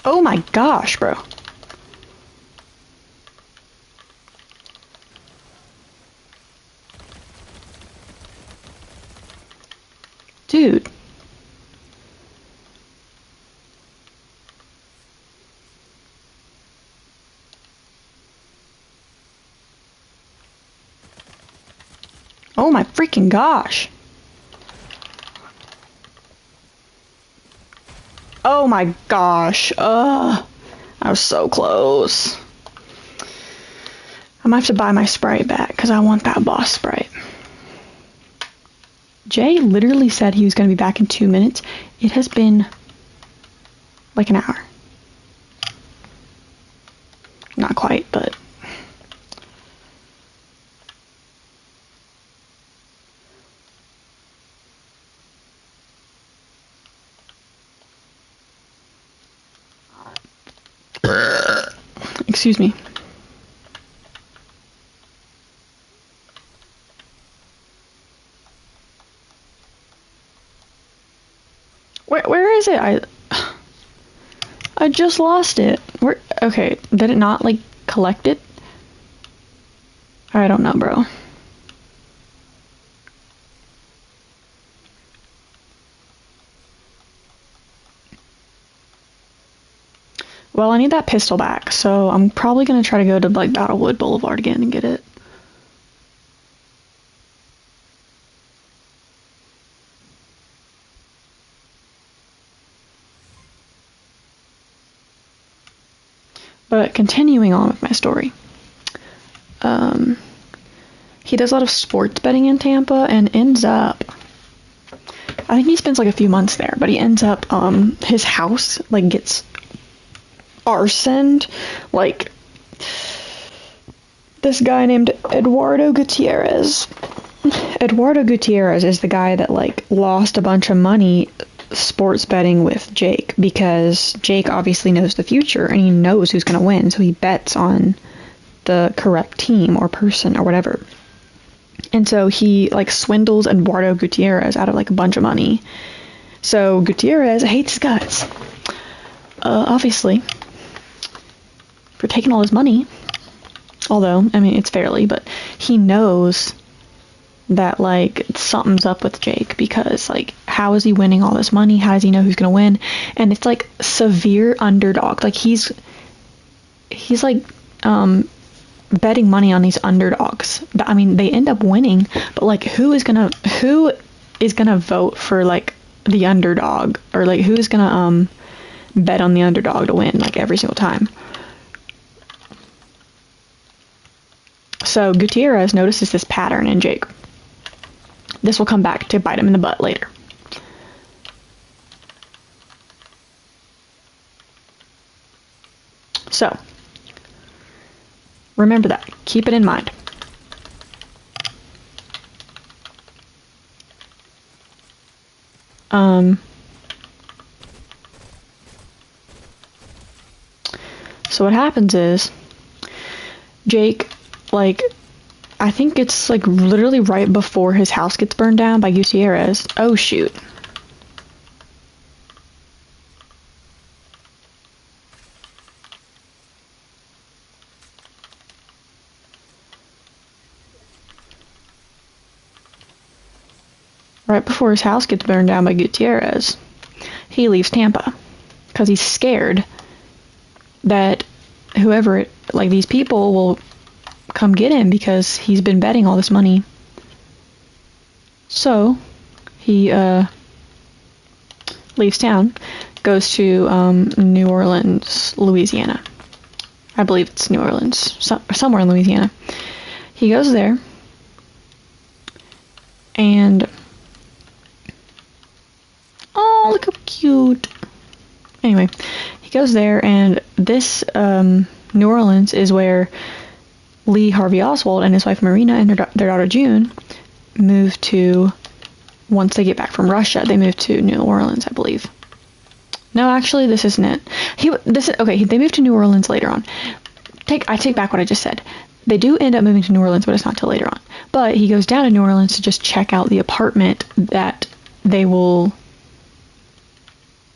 oh my gosh, bro. Dude. Oh my freaking gosh. Oh my gosh. Ugh. I was so close. I might have to buy my Sprite back because I want that boss Sprite. Jay literally said he was going to be back in 2 minutes. It has been like an hour. Not quite, but... Excuse me. Where is it? I just lost it. Where? Okay, did it not like collect it? I don't know, bro. Well, I need that pistol back, so I'm probably gonna try to go to like Battlewood Boulevard again and get it. But continuing on with my story. He does a lot of sports betting in Tampa and ends up, I think he spends like a few months there, but he ends up, his house like gets arsoned. Like, this guy named Eduardo Gutierrez. Eduardo Gutierrez is the guy that like lost a bunch of money sports betting with Jake, because Jake obviously knows the future and he knows who's going to win, so he bets on the correct team or person or whatever. And so he like swindles Eduardo Gutierrez out of like a bunch of money. So Gutierrez hates his guts, obviously, for taking all his money. Although, I mean, it's fairly, but he knows that like something's up with Jake, because like, how is he winning all this money? How does he know who's gonna win? And it's like severe underdog. Like, he's like betting money on these underdogs. I mean, they end up winning, but like, who is gonna vote for like the underdog, or like who's gonna bet on the underdog to win like every single time? So Gutierrez notices this pattern in Jake. This will come back to bite him in the butt later. So, remember that. Keep it in mind. So what happens is, Jake, like, I think it's like literally right before his house gets burned down by Gutierrez. Oh shoot. Right before his house gets burned down by Gutierrez, he leaves Tampa because he's scared that whoever, like these people will come get him because he's been betting all this money. So he leaves town, goes to New Orleans, Louisiana. I believe it's New Orleans, somewhere in Louisiana. He goes there, and oh, look how cute. Anyway, he goes there, and this New Orleans is where Lee Harvey Oswald and his wife Marina and their daughter June moved to. Once they get back from Russia, they moved to New Orleans, I believe. No, actually, this isn't it. They moved to New Orleans later on. I take back what I just said. They do end up moving to New Orleans, but it's not till later on. But he goes down to New Orleans to just check out the apartment that they will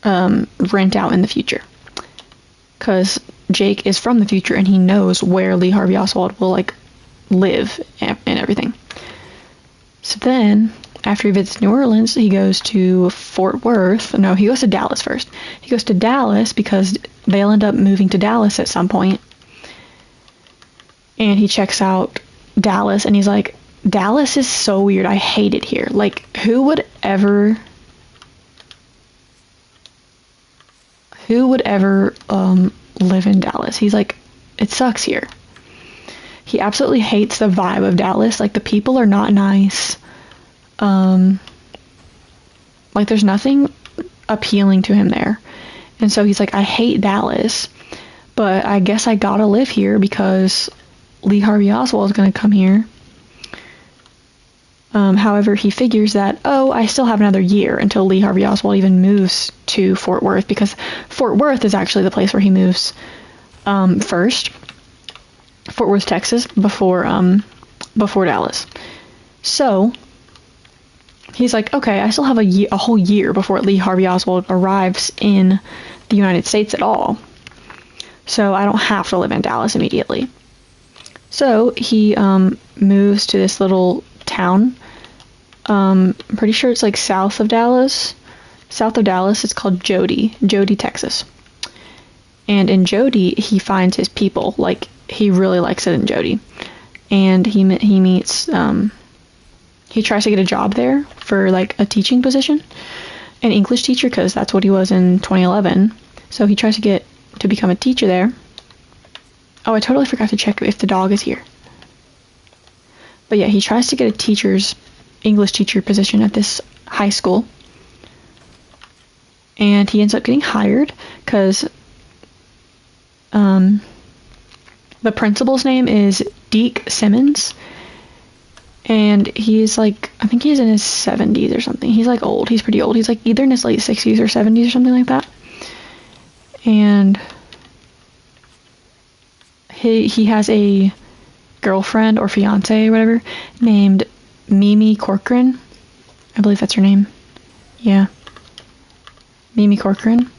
rent out in the future. Because Jake is from the future and he knows where Lee Harvey Oswald will like live and everything. So then, after he visits New Orleans, he goes to Fort Worth. No, he goes to Dallas first. He goes to Dallas because they'll end up moving to Dallas at some point. And he checks out Dallas and he's like, Dallas is so weird. I hate it here. Like, who would ever live in Dallas? He's like, it sucks here. He absolutely hates the vibe of Dallas. Like, the people are not nice. Like, there's nothing appealing to him there. And so he's like, I hate Dallas, but I guess I gotta live here because Lee Harvey Oswald is gonna come here. However, he figures that, I still have another year until Lee Harvey Oswald even moves to Fort Worth, because Fort Worth is actually the place where he moves first. Fort Worth, Texas, before Dallas. So he's like, okay, I still have a whole year before Lee Harvey Oswald arrives in the United States at all. So I don't have to live in Dallas immediately. So he moves to this little town. I'm pretty sure it's like south of Dallas. South of Dallas, it's called Jody, Texas. And in Jody, he finds his people. Like, he really likes it in Jody. And he meets, he tries to get a job there for like a teaching position, an English teacher, because that's what he was in 2011. So he tries to become a teacher there. Oh, I totally forgot to check if the dog is here. But yeah, he tries to get a English teacher position at this high school. And he ends up getting hired because the principal's name is Deke Simmons. And he's like, I think he's in his 70s or something. He's like old. He's pretty old. He's like either in his late 60s or 70s or something like that. And he has a girlfriend or fiance or whatever named Mimi Corcoran. I believe that's her name. Yeah. Mimi Corcoran.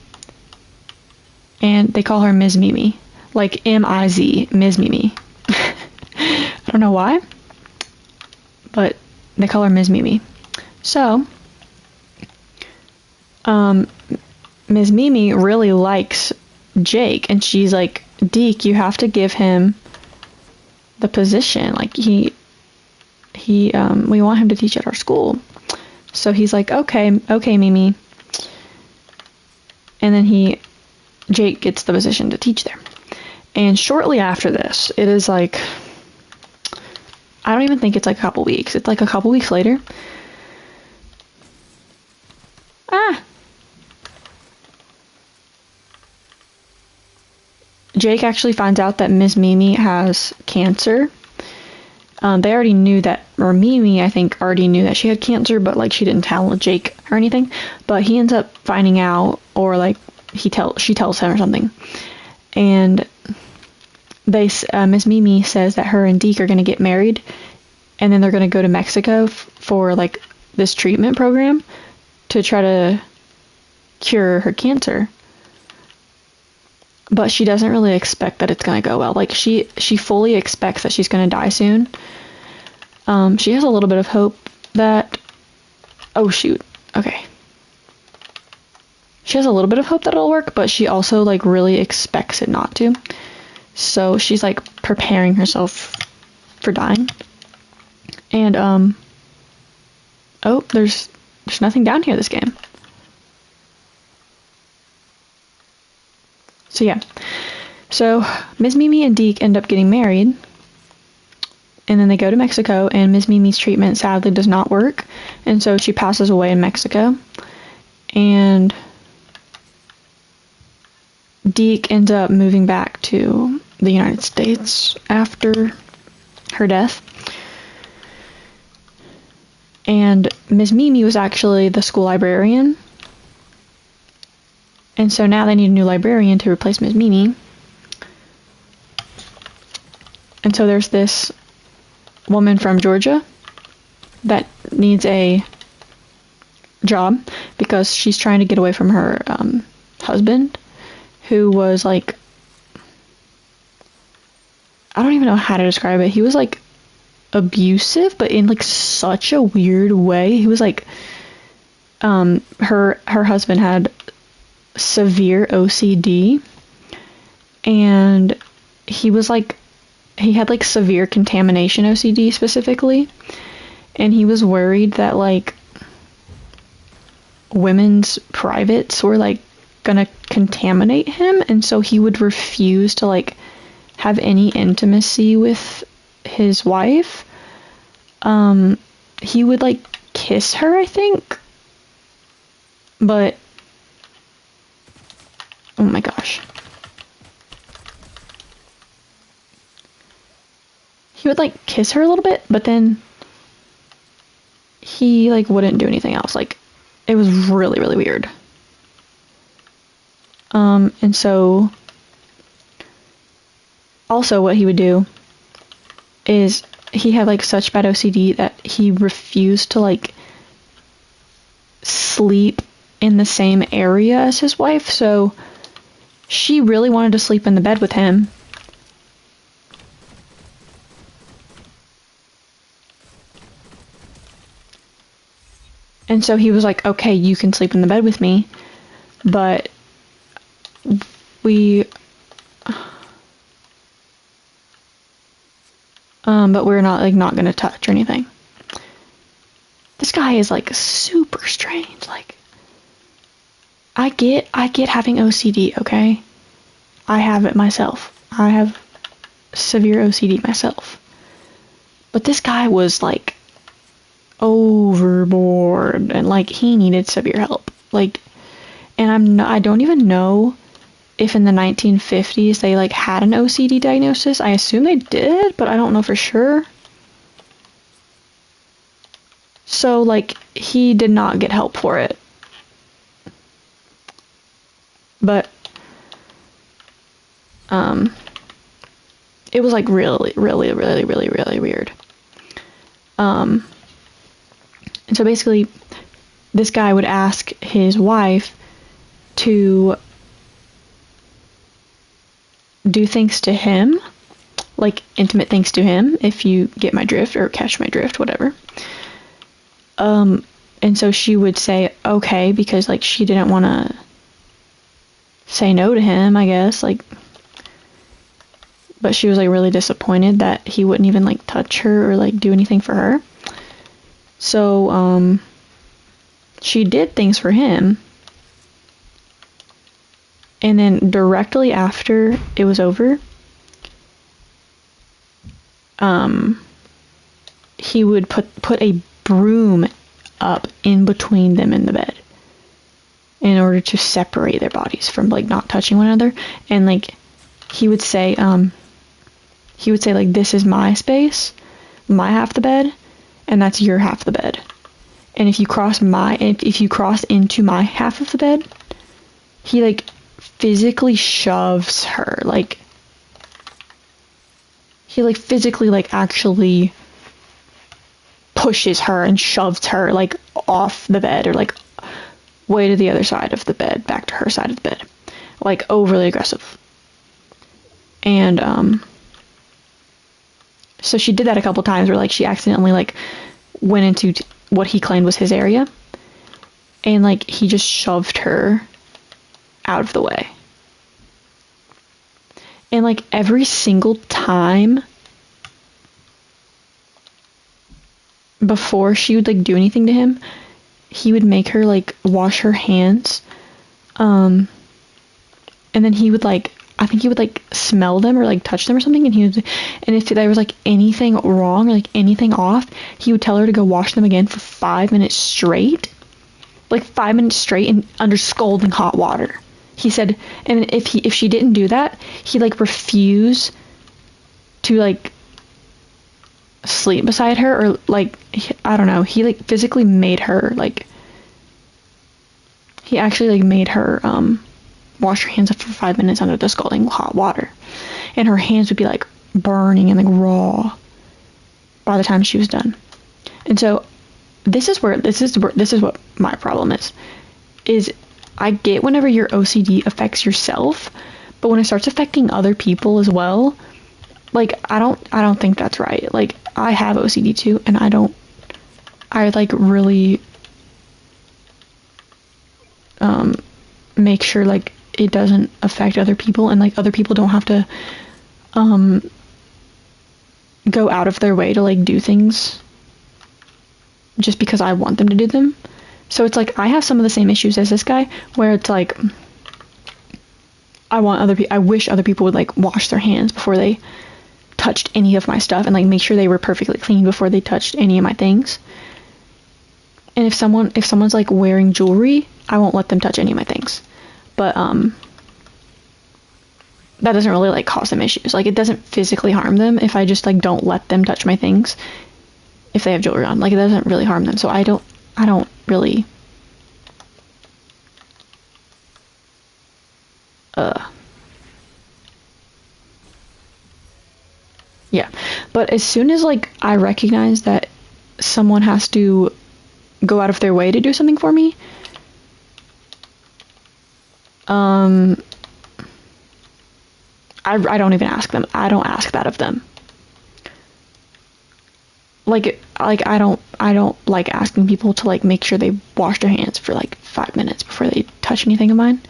And they call her Ms. Mimi. Like M-I-Z, Ms. Mimi. I don't know why, but they call her Ms. Mimi. So, Ms. Mimi really likes Jake, and she's like, Deke, you have to give him the position. Like, we want him to teach at our school. So he's like, okay, Mimi. And then Jake gets the position to teach there. And shortly after this, it is like I don't even think it's like a couple weeks. It's like a couple weeks later. Jake actually finds out that Miss Mimi has cancer. They already knew that, or Mimi, I think, already knew that she had cancer, but, like, she didn't tell Jake or anything. But he ends up finding out, or, like, she tells him or something. And Miss Mimi says that her and Deke are going to get married, and then they're going to go to Mexico for, like, this treatment program to try to cure her cancer. But she doesn't really expect that it's going to go well. Like, she fully expects that she's going to die soon. She has a little bit of hope that... Oh, shoot. Okay. She has a little bit of hope that it'll work, but she also, like, really expects it not to. So she's, like, preparing herself for dying. And, oh, there's nothing down here this game. So, yeah. So, Miss Mimi and Deke end up getting married. And then they go to Mexico, and Miss Mimi's treatment sadly does not work. And so she passes away in Mexico. And Deke ends up moving back to the United States after her death. And Miss Mimi was actually the school librarian. And so now they need a new librarian to replace Miss Mimi. And so there's this woman from Georgia that needs a job because she's trying to get away from her husband, who was, like, I don't even know how to describe it. He was, like, abusive, but in, like, such a weird way. He was, like, her husband had severe OCD, and he was, like, he had, like, severe contamination OCD specifically, and he was worried that, like, women's privates were, like, gonna contaminate him, and so he would refuse to, like, have any intimacy with his wife. He would, like, kiss her, I think, but oh my gosh. He would, like, kiss her a little bit, but then he, like, wouldn't do anything else. Like, it was really, really weird. And so, also what he would do is he had, like, such bad OCD that he refused to, like, sleep in the same area as his wife, so she really wanted to sleep in the bed with him. And so he was like, okay, you can sleep in the bed with me, but we're not, like, not gonna touch or anything. This guy is, like, super strange. Like, I get having OCD, okay? I have it myself. I have severe OCD myself. But this guy was, like, overboard, and, like, he needed severe help. Like, and I don't even know if in the 1950s they, like, had an OCD diagnosis. I assume they did, but I don't know for sure. So, like, he did not get help for it. But it was, like, really, really, really, really, really weird. And so basically, this guy would ask his wife to do things to him, like intimate things to him, if you get my drift, or catch my drift, whatever. And so she would say okay, because, like, she didn't want to say no to him, I guess, like, but she was, like, really disappointed that he wouldn't even, like, touch her or, like, do anything for her. So, she did things for him. And then directly after it was over, he would put a broom up in between them in the bed in order to separate their bodies from like not touching one another. And like he would say like, this is my space, my half the bed, and that's your half the bed. And if you cross into my half of the bed, he like physically shoves her, like he like physically like actually pushes her and shoves her like off the bed, or like way to the other side of the bed, back to her side of the bed, like overly aggressive. And so she did that a couple times, where like she accidentally like went into what he claimed was his area, and like he just shoved her out of the way. And like every single time before she would like do anything to him, he would make her like wash her hands, and then he would like, I think he would like smell them or like touch them or something, and if there was like anything wrong or like anything off, he would tell her to go wash them again for 5 minutes straight, like 5 minutes straight, and under scalding hot water. He said, and if she didn't do that, he like refused to like sleep beside her, or like, I don't know, he like physically made her like, he actually like made her wash her hands up for 5 minutes under the scalding hot water, and her hands would be like burning and like raw by the time she was done. And so this is what my problem is I get whenever your OCD affects yourself, but when it starts affecting other people as well, like I don't think that's right. Like I have OCD too, and I like really make sure like it doesn't affect other people, and like other people don't have to go out of their way to like do things just because I want them to do them. So it's like I have some of the same issues as this guy, where it's like I wish other people would like wash their hands before they touched any of my stuff, and like make sure they were perfectly clean before they touched any of my things. And if someone's like wearing jewelry, I won't let them touch any of my things. But that doesn't really like cause them issues. Like it doesn't physically harm them if I just like don't let them touch my things if they have jewelry on. Like it doesn't really harm them. So I don't really yeah. But as soon as like I recognize that someone has to go out of their way to do something for me, I don't even ask them. I don't ask that of them. Like I don't like asking people to like make sure they wash their hands for like 5 minutes before they touch anything of mine.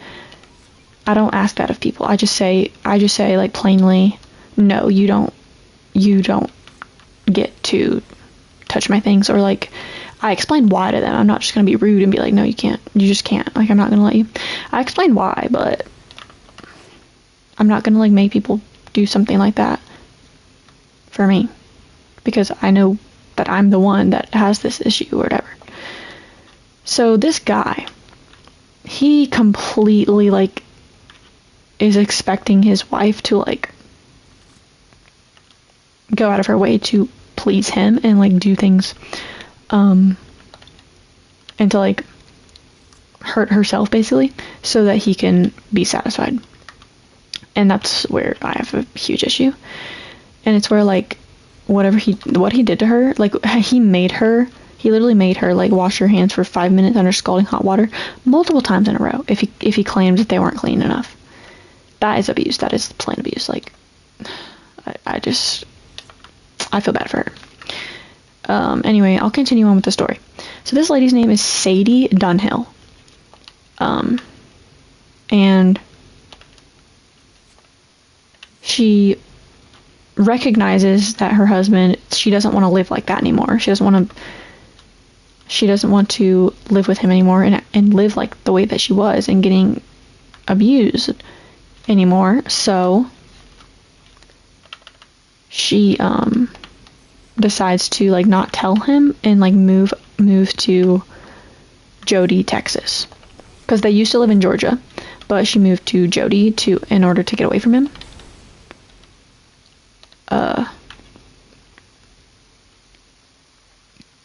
I don't ask that of people. I just say like plainly, no, you don't get to touch my things. Or like I explain why to them. I'm not just gonna be rude and be like, no, you can't. You just can't. Like I'm not gonna let you. I explain why, but I'm not gonna like make people do something like that for me, because I know that I'm the one that has this issue or whatever. So this guy, he completely like is expecting his wife to like go out of her way to please him and like do things and to like hurt herself basically so that he can be satisfied. And that's where I have a huge issue. And it's where like what he did to her, like he literally made her like wash her hands for 5 minutes under scalding hot water multiple times in a row if he claimed that they weren't clean enough. That is abuse. That is plain abuse. Like I feel bad for her. Anyway, I'll continue on with the story. So this lady's name is Sadie Dunhill. And she recognizes that her husband, she doesn't want to live like that anymore. She doesn't want to live with him anymore and live like the way that she was and getting abused anymore. So she decides to like not tell him and like move to Jody, Texas, because they used to live in Georgia, but she moved to Jody in order to get away from him.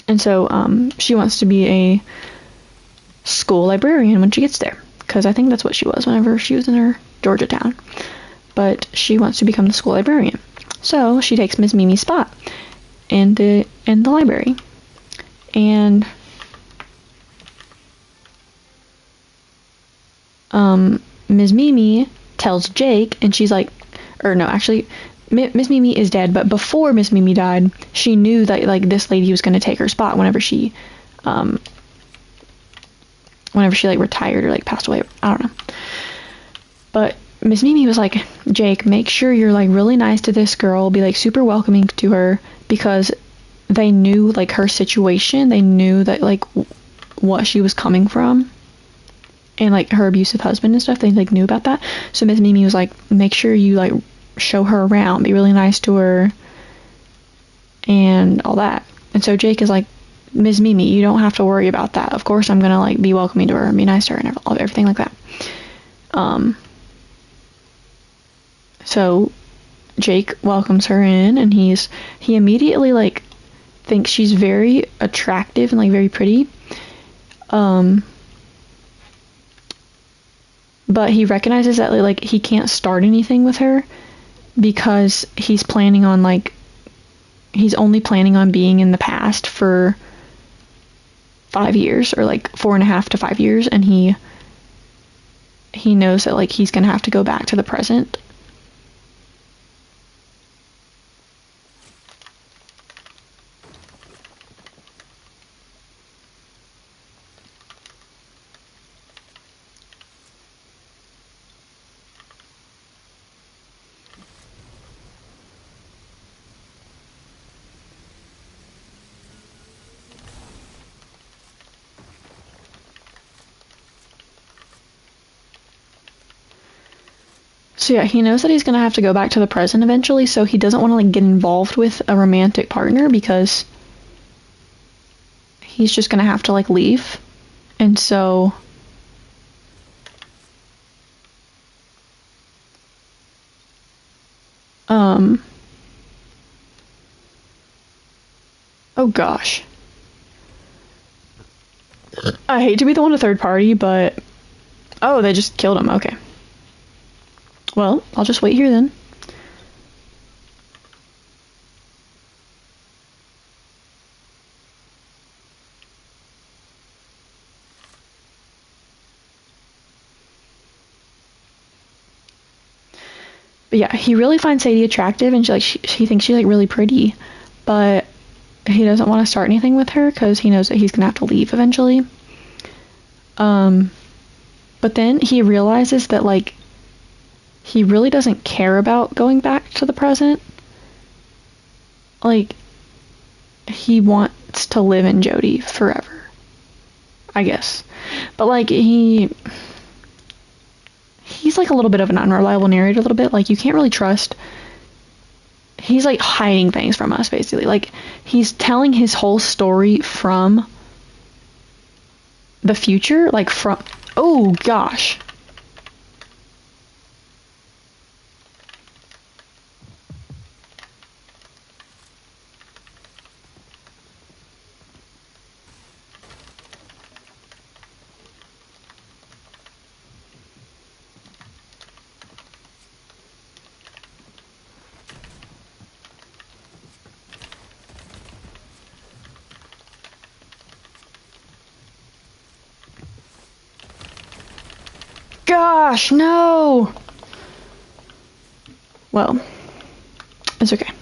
And so she wants to be a school librarian when she gets there, because I think that's what she was whenever she was in her Georgia town. But she wants to become the school librarian. So she takes Miss Mimi's spot in the library. And Miss Mimi tells Jake, and she's like, or no, actually, Miss Mimi is dead, but before Miss Mimi died, she knew that like this lady was going to take her spot whenever she like retired or like passed away. I don't know. But Miss Mimi was like, Jake, make sure you're like really nice to this girl, be like super welcoming to her, because they knew like her situation, they knew that like what she was coming from, and like her abusive husband and stuff, they like knew about that. So Miss Mimi was like, make sure you like show her around, be really nice to her, and all that. And so Jake is like, Miss Mimi, you don't have to worry about that. Of course I'm gonna like be welcoming to her and be nice to her and everything like that. So Jake welcomes her in, and he immediately like thinks she's very attractive and like very pretty. But he recognizes that like he can't start anything with her because he's only planning on being in the past for 5 years, or like 4.5 to 5 years, and he knows that like he's gonna have to go back to the present. So yeah, he knows that he's gonna have to go back to the present eventually, so he doesn't want to like get involved with a romantic partner because he's just gonna have to like leave. And so oh gosh, I hate to be the one to third party, but oh, they just killed him. Okay, well, I'll just wait here then. But yeah, he really finds Sadie attractive, and she thinks she's like really pretty, but he doesn't want to start anything with her because he knows that he's gonna have to leave eventually. But then he realizes that like he really doesn't care about going back to the present. Like, he wants to live in Jody forever, I guess. But like he's like a little bit of an unreliable narrator, a little bit. Like, you can't really trust. He's like hiding things from us, basically. Like, he's telling his whole story from the future, like from, oh gosh. Gosh, no! Well, it's okay.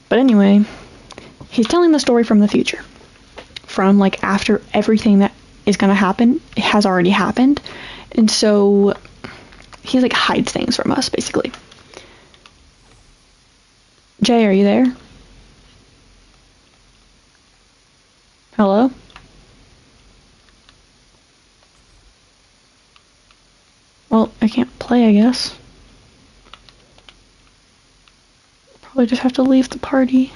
But anyway, he's telling the story from the future. From, like, after everything that is gonna happen has already happened. And so, he, like, hides things from us, basically. Jay, are you there? Hello? Well, I can't play, I guess. Probably just have to leave the party.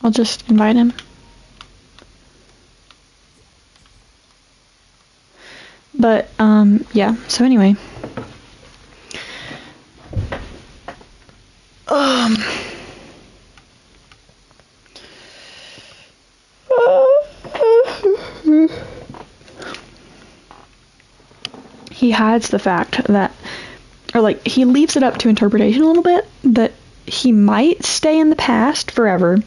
I'll just invite him. But, yeah, so anyway. He hides the fact that, or like, he leaves it up to interpretation a little bit, that he might stay in the past forever,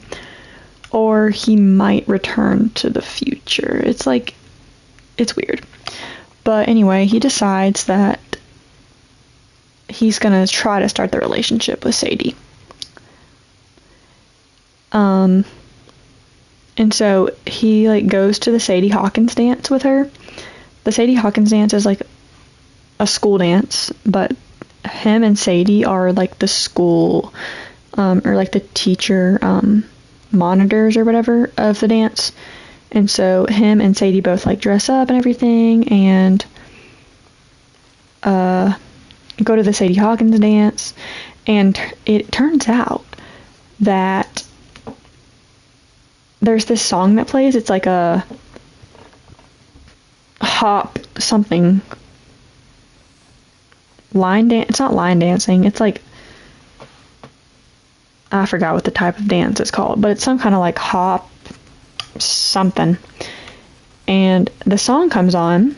or he might return to the future. It's like, it's weird. But anyway, he decides that he's gonna try to start the relationship with Sadie. And so he like goes to the Sadie Hawkins dance with her. The Sadie Hawkins dance is like a school dance, but him and Sadie are like the school, or like the teacher, monitors or whatever of the dance. And so him and Sadie both like dress up and everything and go to the Sadie Hawkins dance. And it turns out that there's this song that plays. It's like a hop something. Line dance. It's not line dancing. It's like, I forgot what the type of dance it's called, but it's some kind of like hop something. And the song comes on.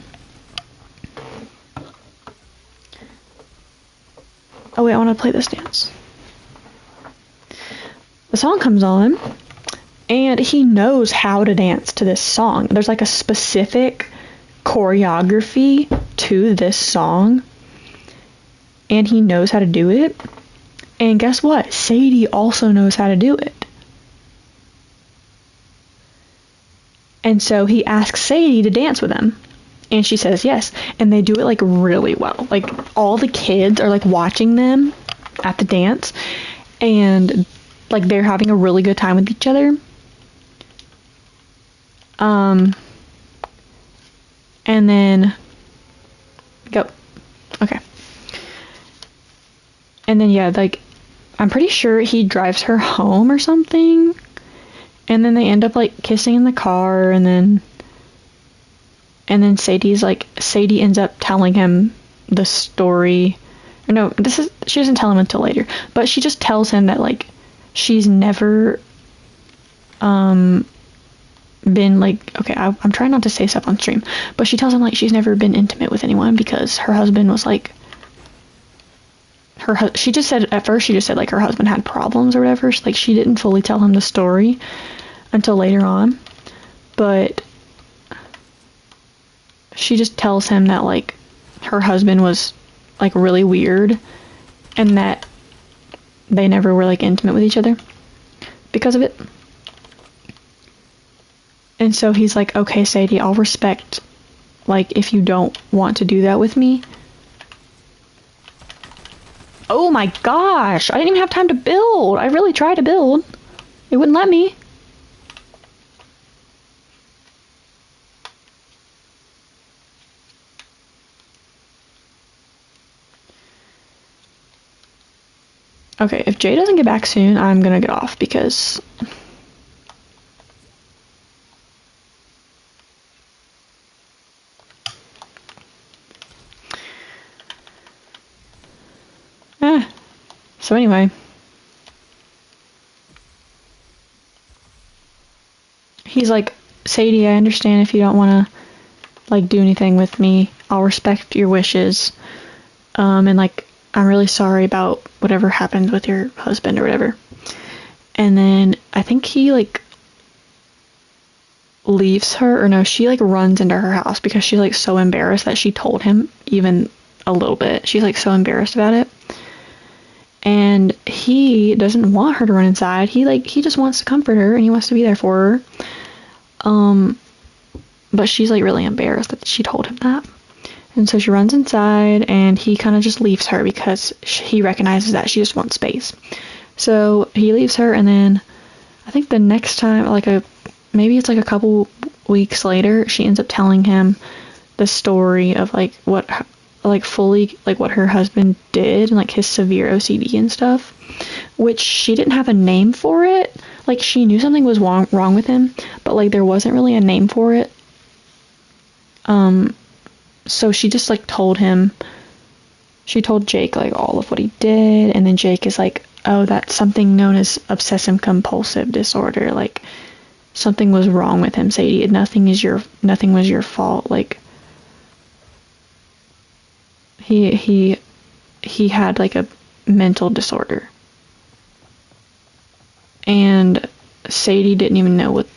Oh wait, I want to play this dance. The song comes on, and he knows how to dance to this song. There's like a specific choreography to this song, and he knows how to do it. And guess what? Sadie also knows how to do it. And so he asks Sadie to dance with him. And she says yes. And they do it like really well. Like all the kids are like watching them at the dance. And like they're having a really good time with each other. And then go. Okay. And then yeah, like I'm pretty sure he drives her home or something. And then they end up like kissing in the car, and then Sadie ends up telling him the story. No, she doesn't tell him until later, but she just tells him that like she's never been like, okay, I'm trying not to say stuff on stream, but she tells him like she's never been intimate with anyone because her husband was like, she just said like her husband had problems or whatever. Like she didn't fully tell him the story until later on, but she just tells him that like her husband was like really weird and that they never were like intimate with each other because of it. And so he's like, okay, Sadie, I'll respect like if you don't want to do that with me. Oh my gosh, I didn't even have time to build. I really tried to build. It wouldn't let me. Okay, if Jay doesn't get back soon, I'm gonna get off because so anyway, he's like, Sadie, I understand if you don't want to like do anything with me. I'll respect your wishes. And like, I'm really sorry about whatever happened with your husband or whatever. And then I think he like leaves her, or no, she like runs into her house because she's like so embarrassed that she told him even a little bit. She's like so embarrassed about it. And he doesn't want her to run inside. He just wants to comfort her and he wants to be there for her. But she's like really embarrassed that she told him that. And so she runs inside and he kind of just leaves her because he recognizes that she just wants space. So he leaves her, and then I think the next time, maybe it's like a couple weeks later, she ends up telling him the story of like what her husband did and like his severe OCD and stuff, which she didn't have a name for it. like, she knew something was wrong with him, but, like, there wasn't really a name for it. So she just, like, she told Jake, like, all of what he did, and then Jake is like, oh, that's something known as obsessive compulsive disorder, like, something was wrong with him, Sadie. Nothing was your fault, like, he had, like, a mental disorder. And Sadie didn't even know what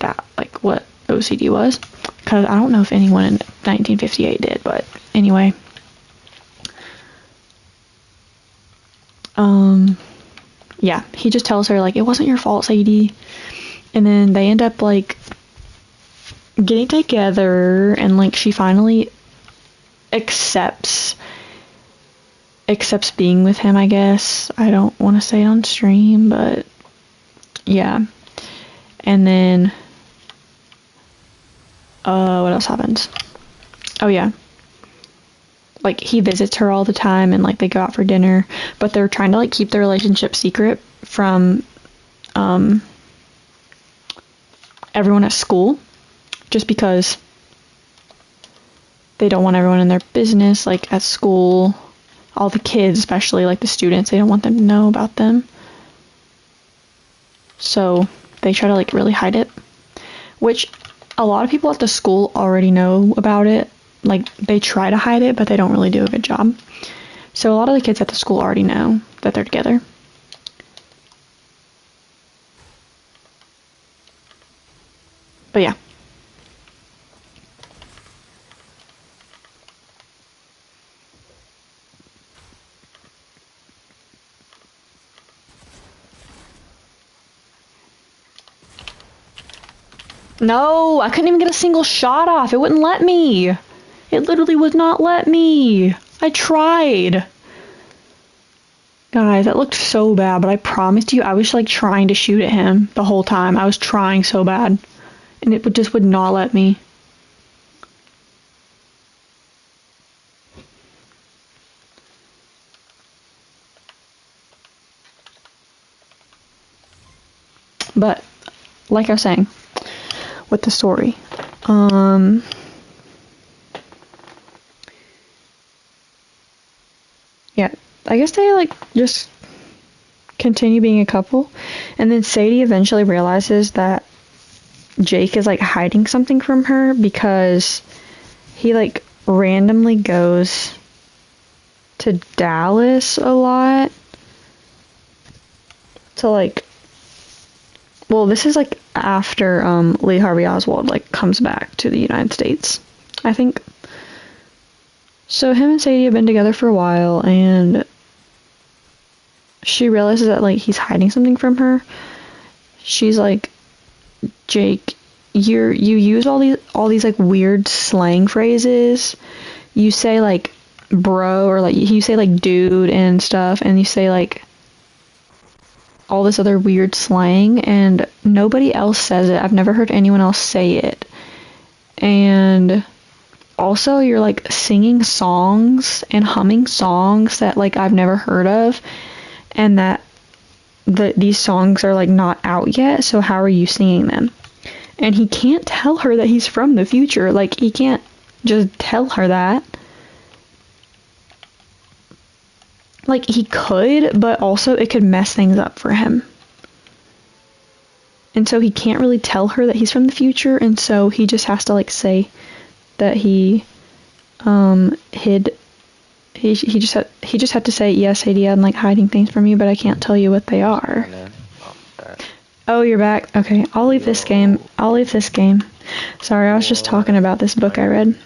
OCD was, because I don't know if anyone in 1958 did, but anyway. Yeah, he just tells her, like, it wasn't your fault, Sadie. And then they end up, like, getting together, and, like, she finally accepts being with him, I guess. I don't want to say it on stream, but yeah. And then what else happens? Oh yeah, like, he visits her all the time, and, like, they go out for dinner, but they're trying to, like, keep their relationship secret from everyone at school, just because they don't want everyone in their business, like, at school. All the kids, especially, like, the students, they don't want them to know about them. So they try to, like, really hide it, which a lot of people at the school already know about it. Like, they try to hide it, but they don't really do a good job. So a lot of the kids at the school already know that they're together. But yeah. No, I couldn't even get a single shot off. It wouldn't let me. It literally would not let me. I tried. Guys, that looked so bad, but I promised you I was, like, trying to shoot at him the whole time. I was trying so bad. And it just would not let me. But, like I was saying, with the story, yeah, I guess they, like, just continue being a couple, and then Sadie eventually realizes that Jake is, like, hiding something from her, because he, like, randomly goes to Dallas a lot to, like, well, this is, like, after Lee Harvey Oswald, like, comes back to the United States, I think. So him and Sadie have been together for a while, and she realizes that, like, he's hiding something from her. She's like, Jake, you use all these like weird slang phrases. You say, like, bro, or, like, you say, like, dude and stuff, and you say, like, all this other weird slang, and nobody else says it. I've never heard anyone else say it. And also, you're, like, singing songs and humming songs that, like, I've never heard of, and that these songs are, like, not out yet, so how are you singing them? And he can't tell her that he's from the future. Like, he can't just tell her that. Like, he could, but also it could mess things up for him. And so he can't really tell her that he's from the future, and so he just has to, like, say that he hid. He just had to say, yes, Sadie, I'm, like, hiding things from you, but I can't tell you what they are. Oh, you're back? Okay, I'll leave this game. Sorry, I was just talking about this book I read.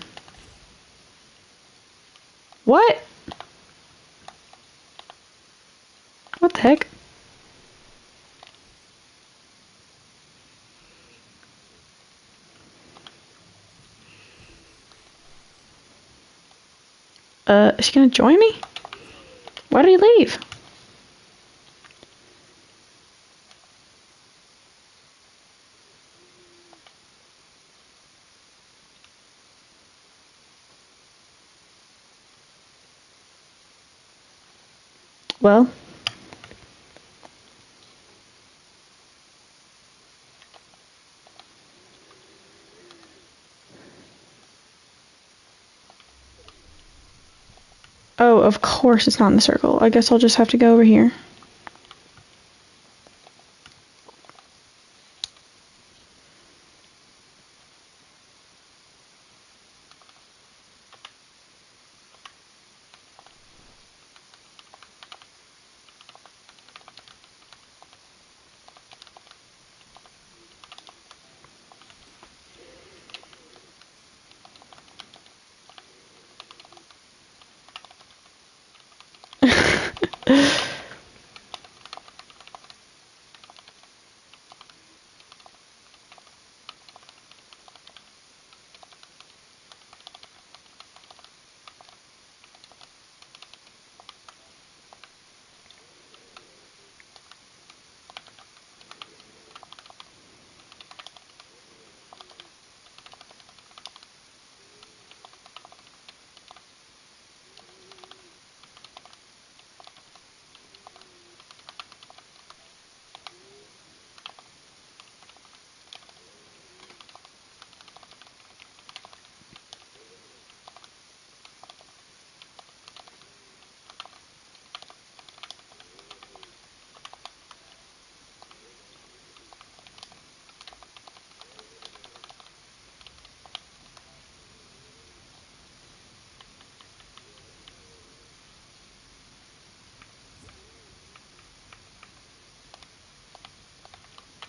What? What the heck? Is she gonna join me? Why did he leave? Well, Oh, of course it's not in the circle. I guess I'll just have to go over here.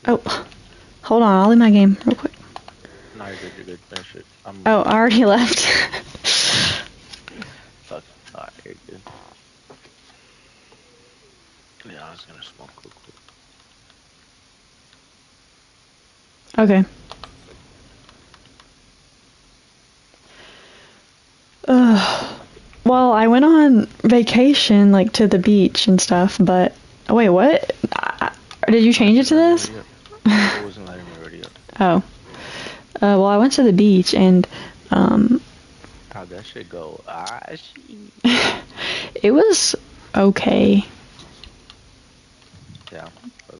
Oh, hold on. I'll leave my game real quick. No, you're good. You're good. Finish it. Oh, I already left. Fuck. Alright, you're good. Yeah, I was gonna smoke real quick. Okay. Well, I went on vacation, like, to the beach and stuff, but... Oh, wait, what? Did you change it to this? It wasn't letting me ready up. Oh. Well, I went to the beach, and, How'd that shit go? Shit. it was okay. Yeah.